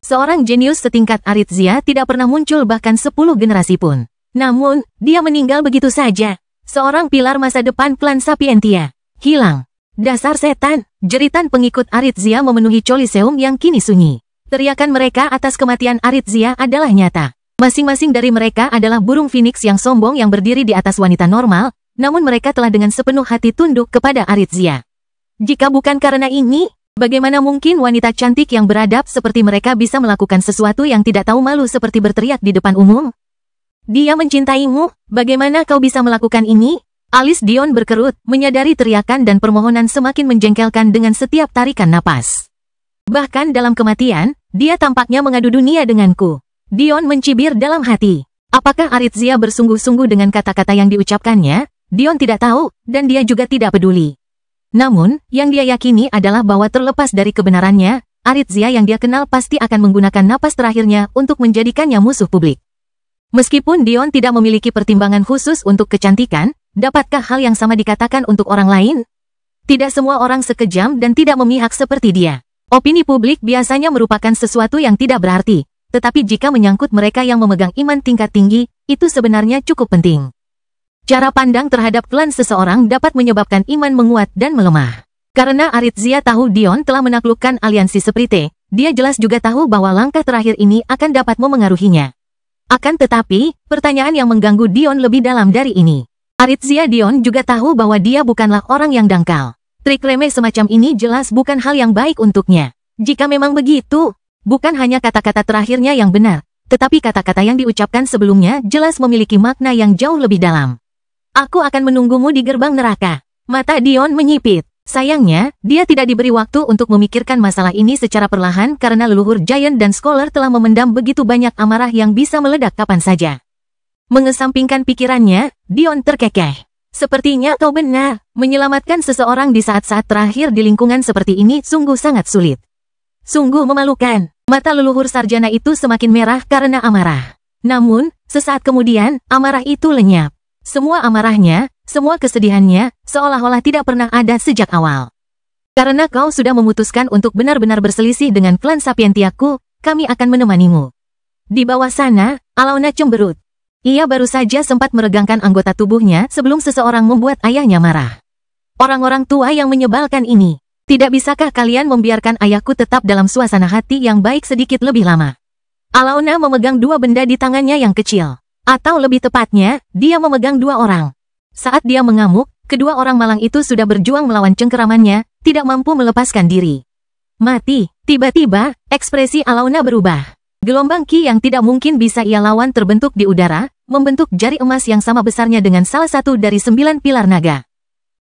Seorang jenius setingkat Aritzia tidak pernah muncul bahkan 10 generasi pun. Namun, dia meninggal begitu saja. Seorang pilar masa depan klan Sapientia. Hilang. Dasar setan, jeritan pengikut Aritzia memenuhi Coliseum yang kini sunyi. Teriakan mereka atas kematian Aritzia adalah nyata. Masing-masing dari mereka adalah burung phoenix yang sombong yang berdiri di atas wanita normal, namun mereka telah dengan sepenuh hati tunduk kepada Aritzia. Jika bukan karena ini, bagaimana mungkin wanita cantik yang beradab seperti mereka bisa melakukan sesuatu yang tidak tahu malu seperti berteriak di depan umum? Dia mencintaimu, bagaimana kau bisa melakukan ini? Alis Dion berkerut, menyadari teriakan dan permohonan semakin menjengkelkan dengan setiap tarikan napas. Bahkan dalam kematian, dia tampaknya mengadu dunia denganku. Dion mencibir dalam hati. Apakah Aritzia bersungguh-sungguh dengan kata-kata yang diucapkannya? Dion tidak tahu, dan dia juga tidak peduli. Namun, yang dia yakini adalah bahwa terlepas dari kebenarannya, Aritzia yang dia kenal pasti akan menggunakan napas terakhirnya untuk menjadikannya musuh publik. Meskipun Dion tidak memiliki pertimbangan khusus untuk kecantikan, dapatkah hal yang sama dikatakan untuk orang lain? Tidak semua orang sekejam dan tidak memihak seperti dia. Opini publik biasanya merupakan sesuatu yang tidak berarti, tetapi jika menyangkut mereka yang memegang iman tingkat tinggi, itu sebenarnya cukup penting. Cara pandang terhadap klan seseorang dapat menyebabkan iman menguat dan melemah. Karena Aritzia tahu Dion telah menaklukkan aliansi Sprite, dia jelas juga tahu bahwa langkah terakhir ini akan dapat memengaruhinya. Akan tetapi, pertanyaan yang mengganggu Dion lebih dalam dari ini. Aritzia Dion juga tahu bahwa dia bukanlah orang yang dangkal. Trik remeh semacam ini jelas bukan hal yang baik untuknya. Jika memang begitu, bukan hanya kata-kata terakhirnya yang benar, tetapi kata-kata yang diucapkan sebelumnya jelas memiliki makna yang jauh lebih dalam. Aku akan menunggumu di gerbang neraka. Mata Dion menyipit. Sayangnya, dia tidak diberi waktu untuk memikirkan masalah ini secara perlahan karena leluhur Giant dan Scholar telah memendam begitu banyak amarah yang bisa meledak kapan saja. Mengesampingkan pikirannya, Dion terkekeh. Sepertinya kau benar, menyelamatkan seseorang di saat-saat terakhir di lingkungan seperti ini sungguh sangat sulit. Sungguh memalukan. Mata leluhur sarjana itu semakin merah karena amarah. Namun, sesaat kemudian, amarah itu lenyap. Semua amarahnya, semua kesedihannya, seolah-olah tidak pernah ada sejak awal. Karena kau sudah memutuskan untuk benar-benar berselisih dengan klan Sapientiaku, kami akan menemanimu. Di bawah sana, Alauna cemberut. Ia baru saja sempat meregangkan anggota tubuhnya sebelum seseorang membuat ayahnya marah. Orang-orang tua yang menyebalkan ini. Tidak bisakah kalian membiarkan ayahku tetap dalam suasana hati yang baik sedikit lebih lama? Alauna memegang dua benda di tangannya yang kecil. Atau lebih tepatnya, dia memegang dua orang. Saat dia mengamuk, kedua orang malang itu sudah berjuang melawan cengkeramannya, tidak mampu melepaskan diri. Mati. Tiba-tiba, ekspresi Alauna berubah. Gelombang ki yang tidak mungkin bisa ia lawan terbentuk di udara, membentuk jari emas yang sama besarnya dengan salah satu dari 9 pilar naga.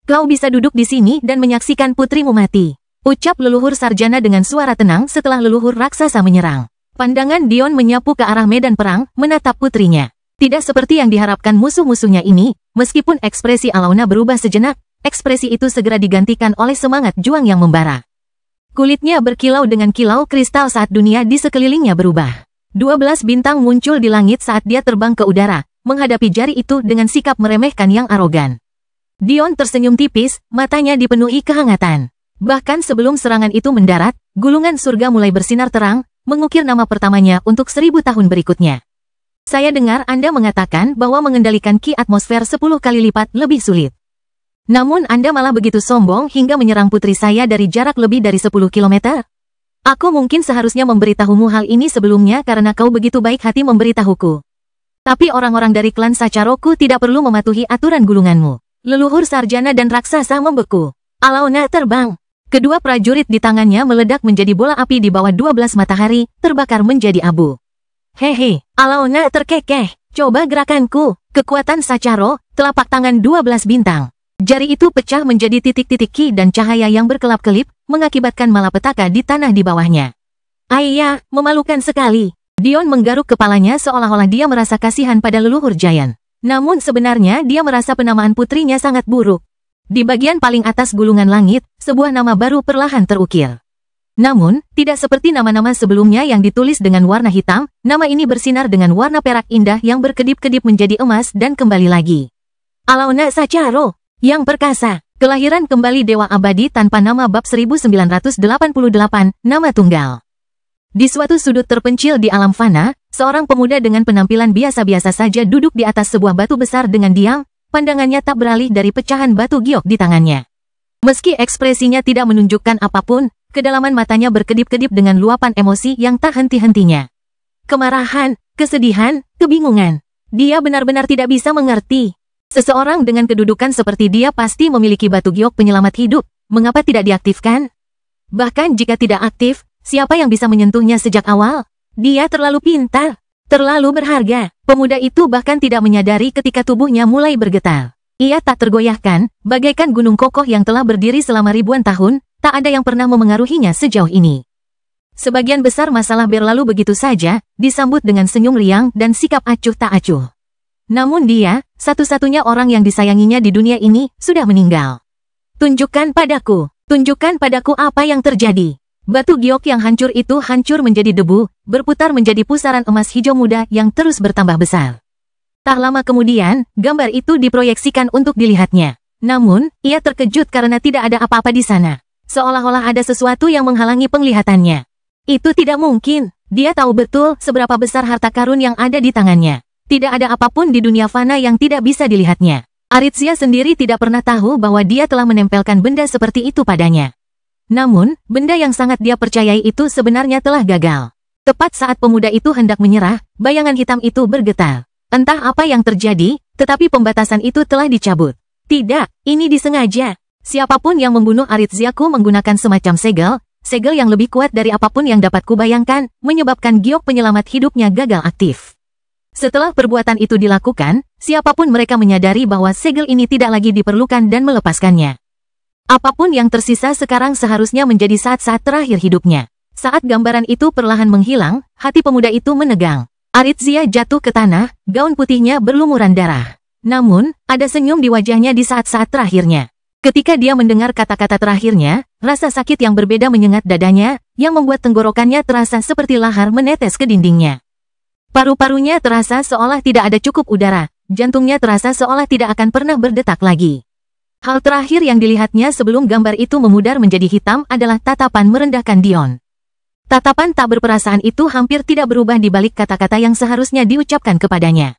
Kau bisa duduk di sini dan menyaksikan putrimu mati. Ucap leluhur sarjana dengan suara tenang setelah leluhur raksasa menyerang. Pandangan Dion menyapu ke arah medan perang, menatap putrinya. Tidak seperti yang diharapkan musuh-musuhnya ini, meskipun ekspresi Alauna berubah sejenak, ekspresi itu segera digantikan oleh semangat juang yang membara. Kulitnya berkilau dengan kilau kristal saat dunia di sekelilingnya berubah. 12 bintang muncul di langit saat dia terbang ke udara, menghadapi jari itu dengan sikap meremehkan yang arogan. Dion tersenyum tipis, matanya dipenuhi kehangatan. Bahkan sebelum serangan itu mendarat, gulungan surga mulai bersinar terang, mengukir nama pertamanya untuk 1000 tahun berikutnya. Saya dengar Anda mengatakan bahwa mengendalikan ki atmosfer 10 kali lipat lebih sulit. Namun Anda malah begitu sombong hingga menyerang putri saya dari jarak lebih dari 10 km? Aku mungkin seharusnya memberitahumu hal ini sebelumnya karena kau begitu baik hati memberitahuku. Tapi orang-orang dari klan Sacharoku tidak perlu mematuhi aturan gulunganmu. Leluhur sarjana dan raksasa membeku. Alauna terbang. Kedua prajurit di tangannya meledak menjadi bola api di bawah 12 matahari, terbakar menjadi abu. Hehe, Alauna terkekeh. Coba gerakanku. Kekuatan Sacharo, telapak tangan 12 bintang. Jari itu pecah menjadi titik-titik ki dan cahaya yang berkelap-kelip, mengakibatkan malapetaka di tanah di bawahnya. Ayah, memalukan sekali. Dion menggaruk kepalanya seolah-olah dia merasa kasihan pada leluhur Giant. Namun sebenarnya dia merasa penamaan putrinya sangat buruk. Di bagian paling atas gulungan langit, sebuah nama baru perlahan terukir. Namun, tidak seperti nama-nama sebelumnya yang ditulis dengan warna hitam, nama ini bersinar dengan warna perak indah yang berkedip-kedip menjadi emas dan kembali lagi. Alauna Sacharo. Yang perkasa, kelahiran kembali Dewa Abadi tanpa nama bab 1988, nama tunggal. Di suatu sudut terpencil di alam fana, seorang pemuda dengan penampilan biasa-biasa saja duduk di atas sebuah batu besar dengan diam, pandangannya tak beralih dari pecahan batu giok di tangannya. Meski ekspresinya tidak menunjukkan apapun, kedalaman matanya berkedip-kedip dengan luapan emosi yang tak henti-hentinya. Kemarahan, kesedihan, kebingungan. Dia benar-benar tidak bisa mengerti. Seseorang dengan kedudukan seperti dia pasti memiliki batu giok penyelamat hidup, mengapa tidak diaktifkan? Bahkan jika tidak aktif, siapa yang bisa menyentuhnya sejak awal? Dia terlalu pintar, terlalu berharga. Pemuda itu bahkan tidak menyadari ketika tubuhnya mulai bergetar. Ia tak tergoyahkan, bagaikan gunung kokoh yang telah berdiri selama ribuan tahun, tak ada yang pernah memengaruhinya sejauh ini. Sebagian besar masalah berlalu begitu saja, disambut dengan senyum riang dan sikap acuh tak acuh. Namun dia, satu-satunya orang yang disayanginya di dunia ini, sudah meninggal. Tunjukkan padaku apa yang terjadi. Batu giok yang hancur itu hancur menjadi debu, berputar menjadi pusaran emas hijau muda yang terus bertambah besar. Tak lama kemudian, gambar itu diproyeksikan untuk dilihatnya. Namun, ia terkejut karena tidak ada apa-apa di sana. Seolah-olah ada sesuatu yang menghalangi penglihatannya. Itu tidak mungkin. Dia tahu betul seberapa besar harta karun yang ada di tangannya. Tidak ada apapun di dunia fana yang tidak bisa dilihatnya. Aritsia sendiri tidak pernah tahu bahwa dia telah menempelkan benda seperti itu padanya. Namun, benda yang sangat dia percayai itu sebenarnya telah gagal. Tepat saat pemuda itu hendak menyerah, bayangan hitam itu bergetar. Entah apa yang terjadi, tetapi pembatasan itu telah dicabut. Tidak, ini disengaja. Siapapun yang membunuh Aritsiaku menggunakan semacam segel yang lebih kuat dari apapun yang dapat kubayangkan, menyebabkan giok penyelamat hidupnya gagal aktif. Setelah perbuatan itu dilakukan, siapapun mereka menyadari bahwa segel ini tidak lagi diperlukan dan melepaskannya. Apapun yang tersisa sekarang seharusnya menjadi saat-saat terakhir hidupnya. Saat gambaran itu perlahan menghilang, hati pemuda itu menegang. Aritzia jatuh ke tanah, gaun putihnya berlumuran darah. Namun, ada senyum di wajahnya di saat-saat terakhirnya. Ketika dia mendengar kata-kata terakhirnya, rasa sakit yang berbeda menyengat dadanya, yang membuat tenggorokannya terasa seperti lahar menetes ke dindingnya. Paru-parunya terasa seolah tidak ada cukup udara, jantungnya terasa seolah tidak akan pernah berdetak lagi. Hal terakhir yang dilihatnya sebelum gambar itu memudar menjadi hitam adalah tatapan merendahkan Dion. Tatapan tak berperasaan itu hampir tidak berubah di balik kata-kata yang seharusnya diucapkan kepadanya.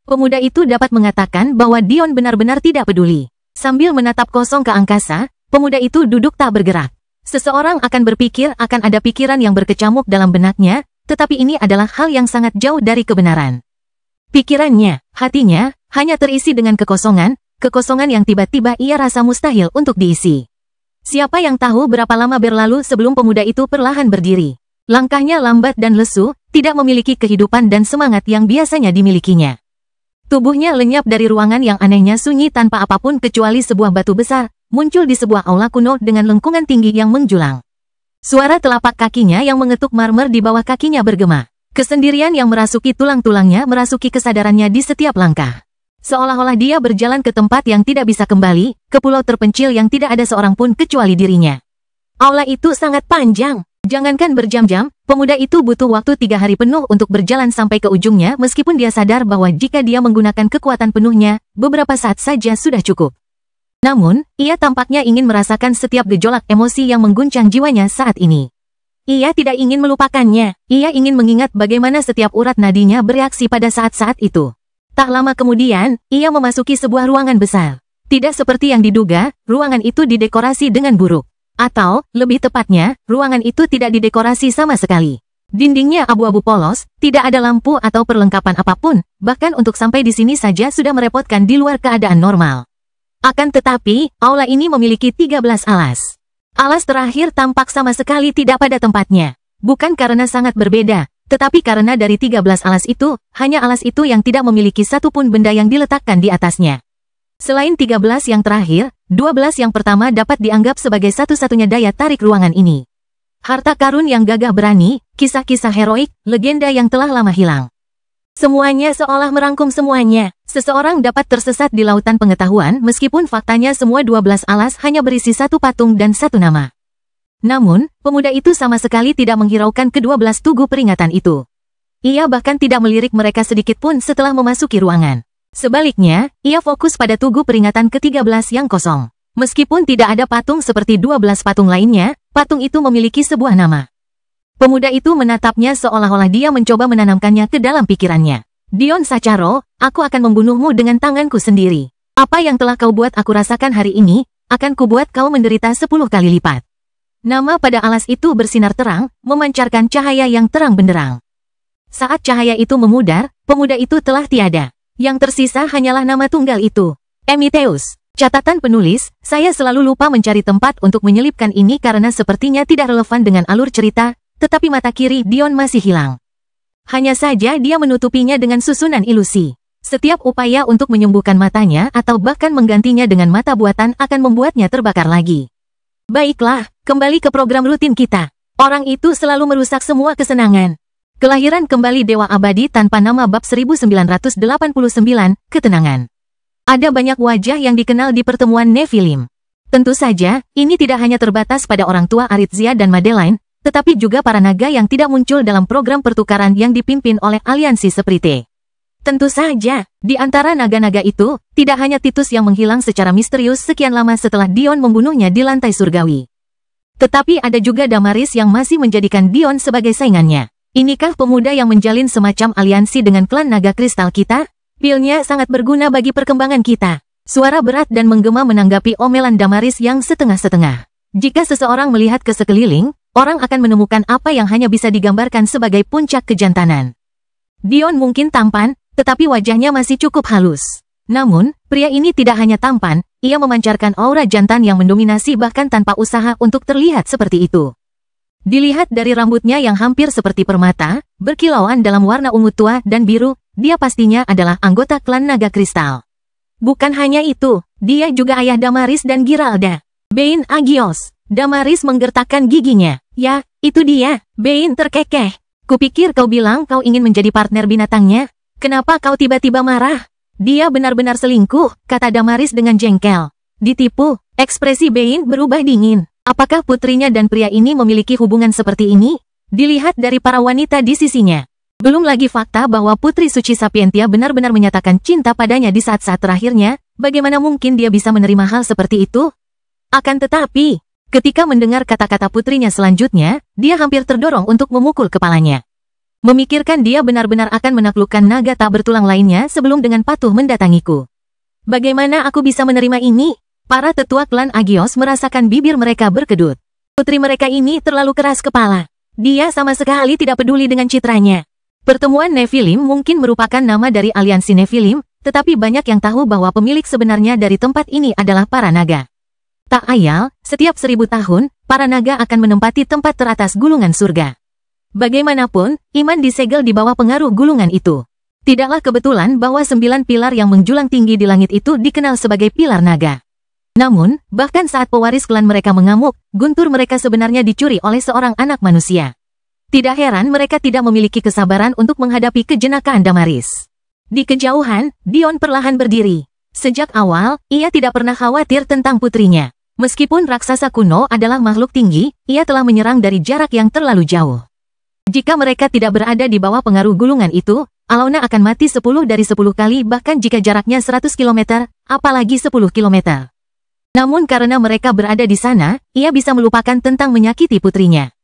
Pemuda itu dapat mengatakan bahwa Dion benar-benar tidak peduli. Sambil menatap kosong ke angkasa, pemuda itu duduk tak bergerak. Seseorang akan berpikir akan ada pikiran yang berkecamuk dalam benaknya, tetapi ini adalah hal yang sangat jauh dari kebenaran. Pikirannya, hatinya, hanya terisi dengan kekosongan yang tiba-tiba ia rasa mustahil untuk diisi. Siapa yang tahu berapa lama berlalu sebelum pemuda itu perlahan berdiri. Langkahnya lambat dan lesu, tidak memiliki kehidupan dan semangat yang biasanya dimilikinya. Tubuhnya lenyap dari ruangan yang anehnya sunyi tanpa apapun kecuali sebuah batu besar, muncul di sebuah aula kuno dengan lengkungan tinggi yang menjulang. Suara telapak kakinya yang mengetuk marmer di bawah kakinya bergema. Kesendirian yang merasuki tulang-tulangnya merasuki kesadarannya di setiap langkah. Seolah-olah dia berjalan ke tempat yang tidak bisa kembali, ke pulau terpencil yang tidak ada seorang pun kecuali dirinya. Aula itu sangat panjang. Jangankan berjam-jam, pemuda itu butuh waktu 3 hari penuh untuk berjalan sampai ke ujungnya meskipun dia sadar bahwa jika dia menggunakan kekuatan penuhnya, beberapa saat saja sudah cukup. Namun, ia tampaknya ingin merasakan setiap gejolak emosi yang mengguncang jiwanya saat ini. Ia tidak ingin melupakannya, ia ingin mengingat bagaimana setiap urat nadinya bereaksi pada saat-saat itu. Tak lama kemudian, ia memasuki sebuah ruangan besar. Tidak seperti yang diduga, ruangan itu didekorasi dengan buruk. Atau, lebih tepatnya, ruangan itu tidak didekorasi sama sekali. Dindingnya abu-abu polos, tidak ada lampu atau perlengkapan apapun, bahkan untuk sampai di sini saja sudah merepotkan di luar keadaan normal. Akan tetapi, aula ini memiliki 13 alas. Alas terakhir tampak sama sekali tidak pada tempatnya. Bukan karena sangat berbeda, tetapi karena dari 13 alas itu, hanya alas itu yang tidak memiliki satupun benda yang diletakkan di atasnya. Selain 13 yang terakhir, 12 yang pertama dapat dianggap sebagai satu-satunya daya tarik ruangan ini. Harta karun yang gagah berani, kisah-kisah heroik, legenda yang telah lama hilang. Semuanya seolah merangkum semuanya. Seseorang dapat tersesat di lautan pengetahuan meskipun faktanya semua 12 alas hanya berisi satu patung dan satu nama. Namun, pemuda itu sama sekali tidak menghiraukan ke-12 tugu peringatan itu. Ia bahkan tidak melirik mereka sedikit pun setelah memasuki ruangan. Sebaliknya, ia fokus pada tugu peringatan ke-13 yang kosong. Meskipun tidak ada patung seperti 12 patung lainnya, patung itu memiliki sebuah nama. Pemuda itu menatapnya seolah-olah dia mencoba menanamkannya ke dalam pikirannya. Dion Sacharo, aku akan membunuhmu dengan tanganku sendiri. Apa yang telah kau buat aku rasakan hari ini, akan kubuat kau menderita 10 kali lipat. Nama pada alas itu bersinar terang, memancarkan cahaya yang terang benderang. Saat cahaya itu memudar, pemuda itu telah tiada. Yang tersisa hanyalah nama tunggal itu. Emetheus. Catatan penulis, saya selalu lupa mencari tempat untuk menyelipkan ini karena sepertinya tidak relevan dengan alur cerita, tetapi mata kiri Dion masih hilang. Hanya saja dia menutupinya dengan susunan ilusi. Setiap upaya untuk menyembuhkan matanya atau bahkan menggantinya dengan mata buatan akan membuatnya terbakar lagi. Baiklah, kembali ke program rutin kita. Orang itu selalu merusak semua kesenangan. Kelahiran kembali Dewa Abadi tanpa nama bab 1989, ketenangan. Ada banyak wajah yang dikenal di pertemuan Nephilim. Tentu saja, ini tidak hanya terbatas pada orang tua Aritzia dan Madeline, tetapi juga para naga yang tidak muncul dalam program pertukaran yang dipimpin oleh aliansi Sprite. Tentu saja, di antara naga-naga itu, tidak hanya Titus yang menghilang secara misterius sekian lama setelah Dion membunuhnya di lantai surgawi. Tetapi ada juga Damaris yang masih menjadikan Dion sebagai saingannya. Inikah pemuda yang menjalin semacam aliansi dengan klan naga kristal kita? Pilnya sangat berguna bagi perkembangan kita. Suara berat dan menggema menanggapi omelan Damaris yang setengah-setengah. Jika seseorang melihat ke sekeliling, orang akan menemukan apa yang hanya bisa digambarkan sebagai puncak kejantanan. Dion mungkin tampan, tetapi wajahnya masih cukup halus. Namun, pria ini tidak hanya tampan, ia memancarkan aura jantan yang mendominasi bahkan tanpa usaha untuk terlihat seperti itu. Dilihat dari rambutnya yang hampir seperti permata, berkilauan dalam warna ungu tua dan biru, dia pastinya adalah anggota klan Naga Kristal. Bukan hanya itu, dia juga ayah Damaris dan Giralda. Bein Agios. Damaris menggertakkan giginya. Ya, itu dia. Bein terkekeh. Kupikir kau bilang kau ingin menjadi partner binatangnya. Kenapa kau tiba-tiba marah? Dia benar-benar selingkuh, kata Damaris dengan jengkel. Ditipu, ekspresi Bein berubah dingin. Apakah putrinya dan pria ini memiliki hubungan seperti ini? Dilihat dari para wanita di sisinya. Belum lagi fakta bahwa Putri Suci Sapientia benar-benar menyatakan cinta padanya di saat-saat terakhirnya, bagaimana mungkin dia bisa menerima hal seperti itu? Akan tetapi, ketika mendengar kata-kata putrinya selanjutnya, dia hampir terdorong untuk memukul kepalanya. Memikirkan dia benar-benar akan menaklukkan naga tak bertulang lainnya sebelum dengan patuh mendatangiku. Bagaimana aku bisa menerima ini? Para tetua klan Agios merasakan bibir mereka berkedut. Putri mereka ini terlalu keras kepala. Dia sama sekali tidak peduli dengan citranya. Pertemuan Nephilim mungkin merupakan nama dari aliansi Nephilim, tetapi banyak yang tahu bahwa pemilik sebenarnya dari tempat ini adalah para naga. Tak ayal, setiap 1000 tahun, para naga akan menempati tempat teratas gulungan surga. Bagaimanapun, iman disegel di bawah pengaruh gulungan itu. Tidaklah kebetulan bahwa 9 pilar yang menjulang tinggi di langit itu dikenal sebagai pilar naga. Namun, bahkan saat pewaris klan mereka mengamuk, guntur mereka sebenarnya dicuri oleh seorang anak manusia. Tidak heran mereka tidak memiliki kesabaran untuk menghadapi kejenakaan Damaris. Di kejauhan, Dion perlahan berdiri. Sejak awal, ia tidak pernah khawatir tentang putrinya. Meskipun raksasa kuno adalah makhluk tinggi, ia telah menyerang dari jarak yang terlalu jauh. Jika mereka tidak berada di bawah pengaruh gulungan itu, Alona akan mati 10 dari 10 kali bahkan jika jaraknya 100 km, apalagi 10 km. Namun karena mereka berada di sana, ia bisa melupakan tentang menyakiti putrinya.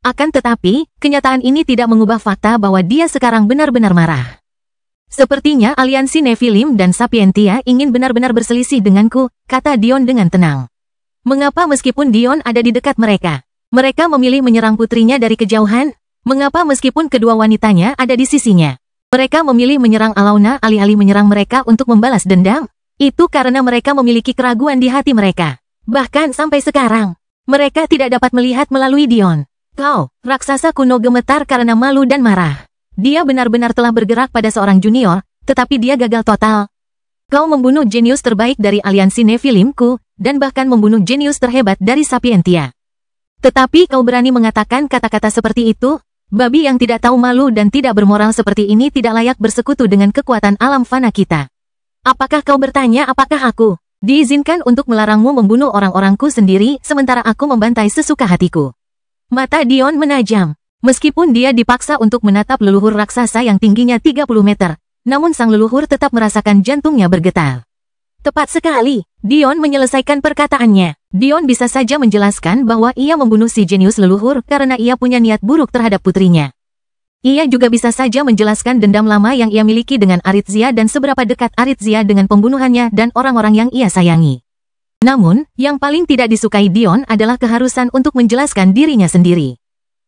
Akan tetapi, kenyataan ini tidak mengubah fakta bahwa dia sekarang benar-benar marah. Sepertinya aliansi Nephilim dan Sapientia ingin benar-benar berselisih denganku, kata Dion dengan tenang. Mengapa meskipun Dion ada di dekat mereka, mereka memilih menyerang putrinya dari kejauhan? Mengapa meskipun kedua wanitanya ada di sisinya, mereka memilih menyerang Alona alih-alih menyerang mereka untuk membalas dendam? Itu karena mereka memiliki keraguan di hati mereka. Bahkan sampai sekarang, mereka tidak dapat melihat melalui Dion. Kau, raksasa kuno gemetar karena malu dan marah. Dia benar-benar telah bergerak pada seorang junior, tetapi dia gagal total. Kau membunuh jenius terbaik dari aliansi Nephilimku, dan bahkan membunuh jenius terhebat dari Sapientia. Tetapi kau berani mengatakan kata-kata seperti itu? Babi yang tidak tahu malu dan tidak bermoral seperti ini tidak layak bersekutu dengan kekuatan alam fana kita. Apakah kau bertanya apakah aku diizinkan untuk melarangmu membunuh orang-orangku sendiri sementara aku membantai sesuka hatiku? Mata Dion menajam. Meskipun dia dipaksa untuk menatap leluhur raksasa yang tingginya 30 meter, namun sang leluhur tetap merasakan jantungnya bergetar. Tepat sekali, Dion menyelesaikan perkataannya. Dion bisa saja menjelaskan bahwa ia membunuh si jenius leluhur karena ia punya niat buruk terhadap putrinya. Ia juga bisa saja menjelaskan dendam lama yang ia miliki dengan Aritzia dan seberapa dekat Aritzia dengan pembunuhannya dan orang-orang yang ia sayangi. Namun, yang paling tidak disukai Dion adalah keharusan untuk menjelaskan dirinya sendiri.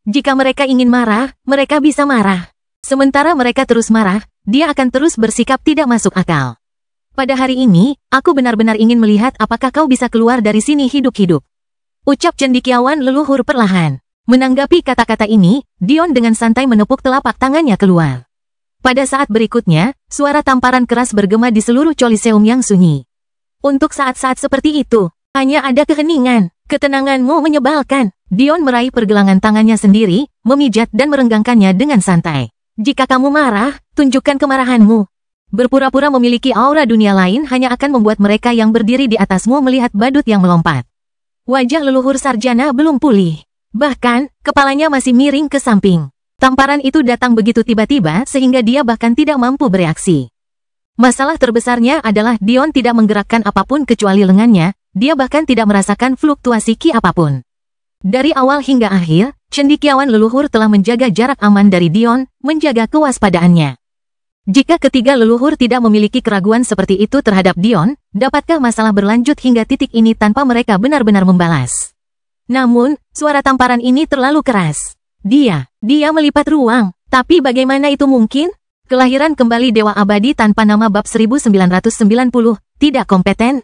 Jika mereka ingin marah, mereka bisa marah. Sementara mereka terus marah, dia akan terus bersikap tidak masuk akal. Pada hari ini, aku benar-benar ingin melihat apakah kau bisa keluar dari sini hidup-hidup. Ucap cendekiawan leluhur perlahan. Menanggapi kata-kata ini, Dion dengan santai menepuk telapak tangannya keluar. Pada saat berikutnya, suara tamparan keras bergema di seluruh Coliseum yang sunyi. Untuk saat-saat seperti itu, hanya ada keheningan. Ketenanganmu menyebalkan. Dion meraih pergelangan tangannya sendiri, memijat dan merenggangkannya dengan santai. Jika kamu marah, tunjukkan kemarahanmu. Berpura-pura memiliki aura dunia lain hanya akan membuat mereka yang berdiri di atasmu melihat badut yang melompat. Wajah leluhur sarjana belum pulih. Bahkan, kepalanya masih miring ke samping. Tamparan itu datang begitu tiba-tiba sehingga dia bahkan tidak mampu bereaksi. Masalah terbesarnya adalah Dion tidak menggerakkan apapun kecuali lengannya, dia bahkan tidak merasakan fluktuasi ki apapun. Dari awal hingga akhir, cendekiawan leluhur telah menjaga jarak aman dari Dion, menjaga kewaspadaannya. Jika ketiga leluhur tidak memiliki keraguan seperti itu terhadap Dion, dapatkah masalah berlanjut hingga titik ini tanpa mereka benar-benar membalas? Namun, suara tamparan ini terlalu keras. Dia melipat ruang. Tapi bagaimana itu mungkin? Kelahiran kembali Dewa Abadi tanpa nama bab 1990, tidak kompeten?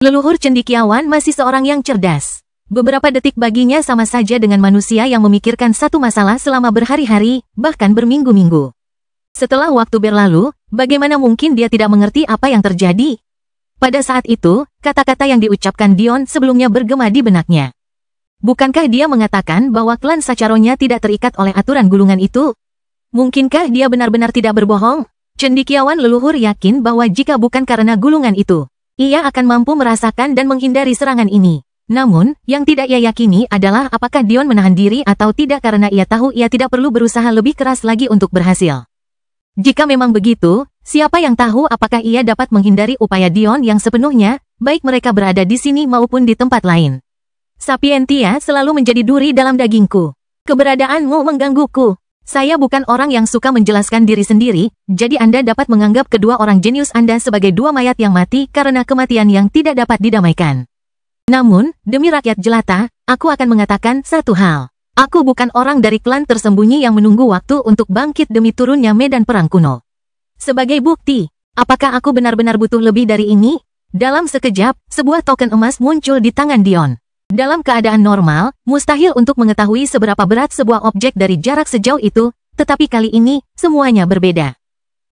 Leluhur cendekiawan masih seorang yang cerdas. Beberapa detik baginya sama saja dengan manusia yang memikirkan satu masalah selama berhari-hari, bahkan berminggu-minggu. Setelah waktu berlalu, bagaimana mungkin dia tidak mengerti apa yang terjadi? Pada saat itu, kata-kata yang diucapkan Dion sebelumnya bergema di benaknya. Bukankah dia mengatakan bahwa klan Sacharonya tidak terikat oleh aturan gulungan itu? Mungkinkah dia benar-benar tidak berbohong? Cendekiawan leluhur yakin bahwa jika bukan karena gulungan itu, ia akan mampu merasakan dan menghindari serangan ini. Namun, yang tidak ia yakini adalah apakah Dion menahan diri atau tidak karena ia tahu ia tidak perlu berusaha lebih keras lagi untuk berhasil. Jika memang begitu, siapa yang tahu apakah ia dapat menghindari upaya Dion yang sepenuhnya, baik mereka berada di sini maupun di tempat lain. Sapientia selalu menjadi duri dalam dagingku. Keberadaanmu menggangguku. Saya bukan orang yang suka menjelaskan diri sendiri, jadi Anda dapat menganggap kedua orang jenius Anda sebagai dua mayat yang mati karena kematian yang tidak dapat didamaikan. Namun, demi rakyat jelata, aku akan mengatakan satu hal. Aku bukan orang dari klan tersembunyi yang menunggu waktu untuk bangkit demi turunnya medan perang kuno. Sebagai bukti, apakah aku benar-benar butuh lebih dari ini? Dalam sekejap, sebuah token emas muncul di tangan Dion. Dalam keadaan normal, mustahil untuk mengetahui seberapa berat sebuah objek dari jarak sejauh itu, tetapi kali ini, semuanya berbeda.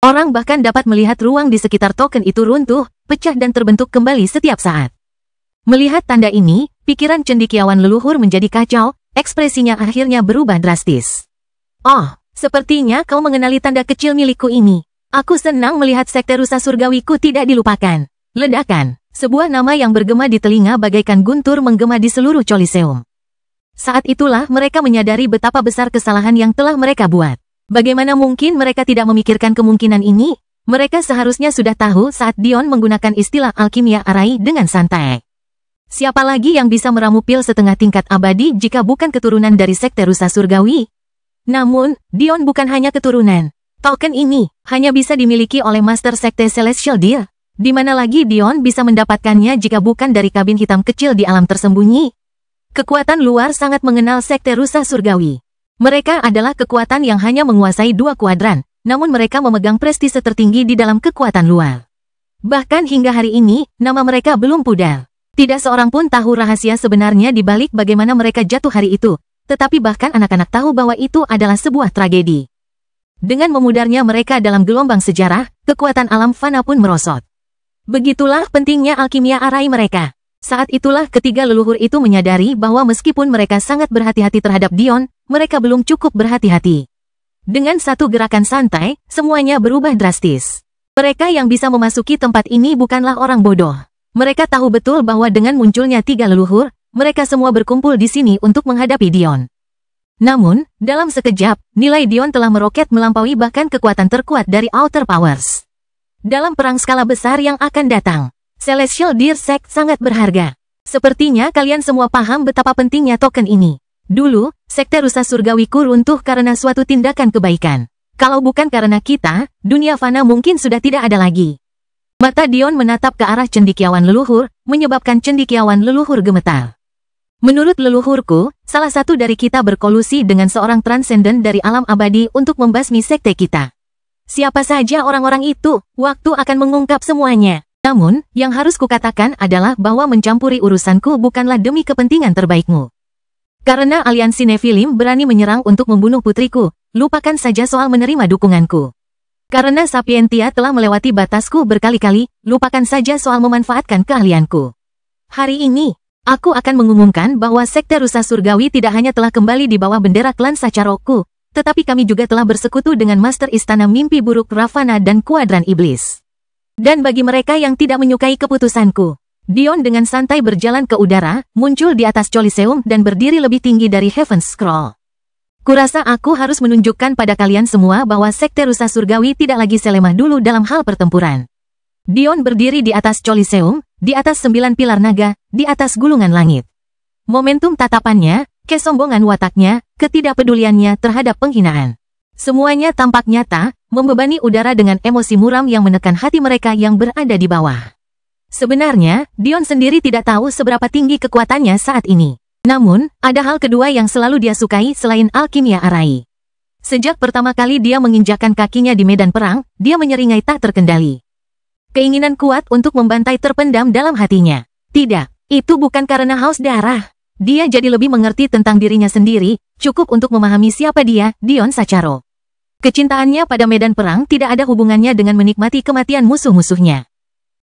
Orang bahkan dapat melihat ruang di sekitar token itu runtuh, pecah dan terbentuk kembali setiap saat. Melihat tanda ini, pikiran cendekiawan leluhur menjadi kacau, ekspresinya akhirnya berubah drastis. Oh, sepertinya kau mengenali tanda kecil milikku ini. Aku senang melihat sekte rusa surgawiku tidak dilupakan. Ledakan, sebuah nama yang bergema di telinga bagaikan guntur menggema di seluruh Coliseum. Saat itulah mereka menyadari betapa besar kesalahan yang telah mereka buat. Bagaimana mungkin mereka tidak memikirkan kemungkinan ini? Mereka seharusnya sudah tahu saat Dion menggunakan istilah alkimia arai dengan santai. Siapa lagi yang bisa meramu pil setengah tingkat abadi jika bukan keturunan dari sekte rusa surgawi? Namun, Dion bukan hanya keturunan. Token ini hanya bisa dimiliki oleh Master Sekte Celestial Deer. Di mana lagi Dion bisa mendapatkannya jika bukan dari kabin hitam kecil di alam tersembunyi? Kekuatan luar sangat mengenal sekte rusa surgawi. Mereka adalah kekuatan yang hanya menguasai 2 kuadran, namun mereka memegang prestise tertinggi di dalam kekuatan luar. Bahkan hingga hari ini, nama mereka belum pudar. Tidak seorang pun tahu rahasia sebenarnya di balik bagaimana mereka jatuh hari itu, tetapi bahkan anak-anak tahu bahwa itu adalah sebuah tragedi. Dengan memudarnya mereka dalam gelombang sejarah, kekuatan alam fana pun merosot. Begitulah pentingnya alkimia arai mereka. Saat itulah ketiga leluhur itu menyadari bahwa meskipun mereka sangat berhati-hati terhadap Dion, mereka belum cukup berhati-hati. Dengan satu gerakan santai, semuanya berubah drastis. Mereka yang bisa memasuki tempat ini bukanlah orang bodoh. Mereka tahu betul bahwa dengan munculnya 3 leluhur, mereka semua berkumpul di sini untuk menghadapi Dion. Namun, dalam sekejap, nilai Dion telah meroket melampaui bahkan kekuatan terkuat dari Outer Powers. Dalam perang skala besar yang akan datang, Celestial Deer Sect sangat berharga. Sepertinya kalian semua paham betapa pentingnya token ini. Dulu, sekte rusa surgawiku runtuh karena suatu tindakan kebaikan. Kalau bukan karena kita, dunia fana mungkin sudah tidak ada lagi. Mata Dion menatap ke arah cendekiawan leluhur, menyebabkan cendekiawan leluhur gemetar. Menurut leluhurku, salah satu dari kita berkolusi dengan seorang transenden dari alam abadi untuk membasmi sekte kita. Siapa saja orang-orang itu, waktu akan mengungkap semuanya. Namun, yang harus kukatakan adalah bahwa mencampuri urusanku bukanlah demi kepentingan terbaikmu. Karena aliansi Nephilim berani menyerang untuk membunuh putriku, lupakan saja soal menerima dukunganku. Karena Sapientia telah melewati batasku berkali-kali, lupakan saja soal memanfaatkan keahlianku. Hari ini, aku akan mengumumkan bahwa sekte rusa surgawi tidak hanya telah kembali di bawah bendera klan Sacharoku, tetapi kami juga telah bersekutu dengan Master Istana Mimpi Buruk Ravana dan Kuadran Iblis. Dan bagi mereka yang tidak menyukai keputusanku, Dion dengan santai berjalan ke udara, muncul di atas Coliseum dan berdiri lebih tinggi dari Heaven's Scroll. Kurasa aku harus menunjukkan pada kalian semua bahwa sekte rusa surgawi tidak lagi selemah dulu dalam hal pertempuran. Dion berdiri di atas Coliseum, di atas 9 pilar naga, di atas gulungan langit. Momentum tatapannya, kesombongan wataknya, ketidakpeduliannya terhadap penghinaan. Semuanya tampak nyata, membebani udara dengan emosi muram yang menekan hati mereka yang berada di bawah. Sebenarnya, Dion sendiri tidak tahu seberapa tinggi kekuatannya saat ini. Namun, ada hal kedua yang selalu dia sukai selain alkimia arai. Sejak pertama kali dia menginjakkan kakinya di medan perang, dia menyeringai tak terkendali. Keinginan kuat untuk membantai terpendam dalam hatinya. Tidak, itu bukan karena haus darah. Dia jadi lebih mengerti tentang dirinya sendiri, cukup untuk memahami siapa dia, Dion Sacharo. Kecintaannya pada medan perang tidak ada hubungannya dengan menikmati kematian musuh-musuhnya.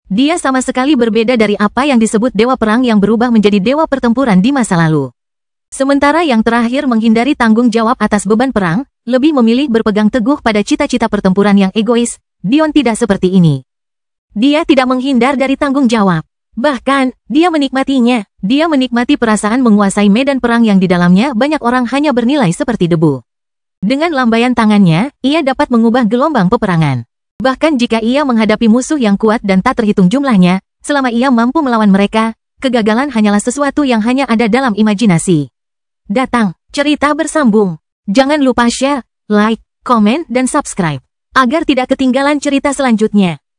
Dia sama sekali berbeda dari apa yang disebut dewa perang yang berubah menjadi dewa pertempuran di masa lalu. Sementara yang terakhir menghindari tanggung jawab atas beban perang, lebih memilih berpegang teguh pada cita-cita pertempuran yang egois, Dion tidak seperti ini. Dia tidak menghindar dari tanggung jawab. Bahkan, dia menikmatinya. Dia menikmati perasaan menguasai medan perang yang di dalamnya banyak orang hanya bernilai seperti debu. Dengan lambaian tangannya, ia dapat mengubah gelombang peperangan. Bahkan jika ia menghadapi musuh yang kuat dan tak terhitung jumlahnya, selama ia mampu melawan mereka, kegagalan hanyalah sesuatu yang hanya ada dalam imajinasi. Datang, cerita bersambung. Jangan lupa share, like, komen, dan subscribe, agar tidak ketinggalan cerita selanjutnya.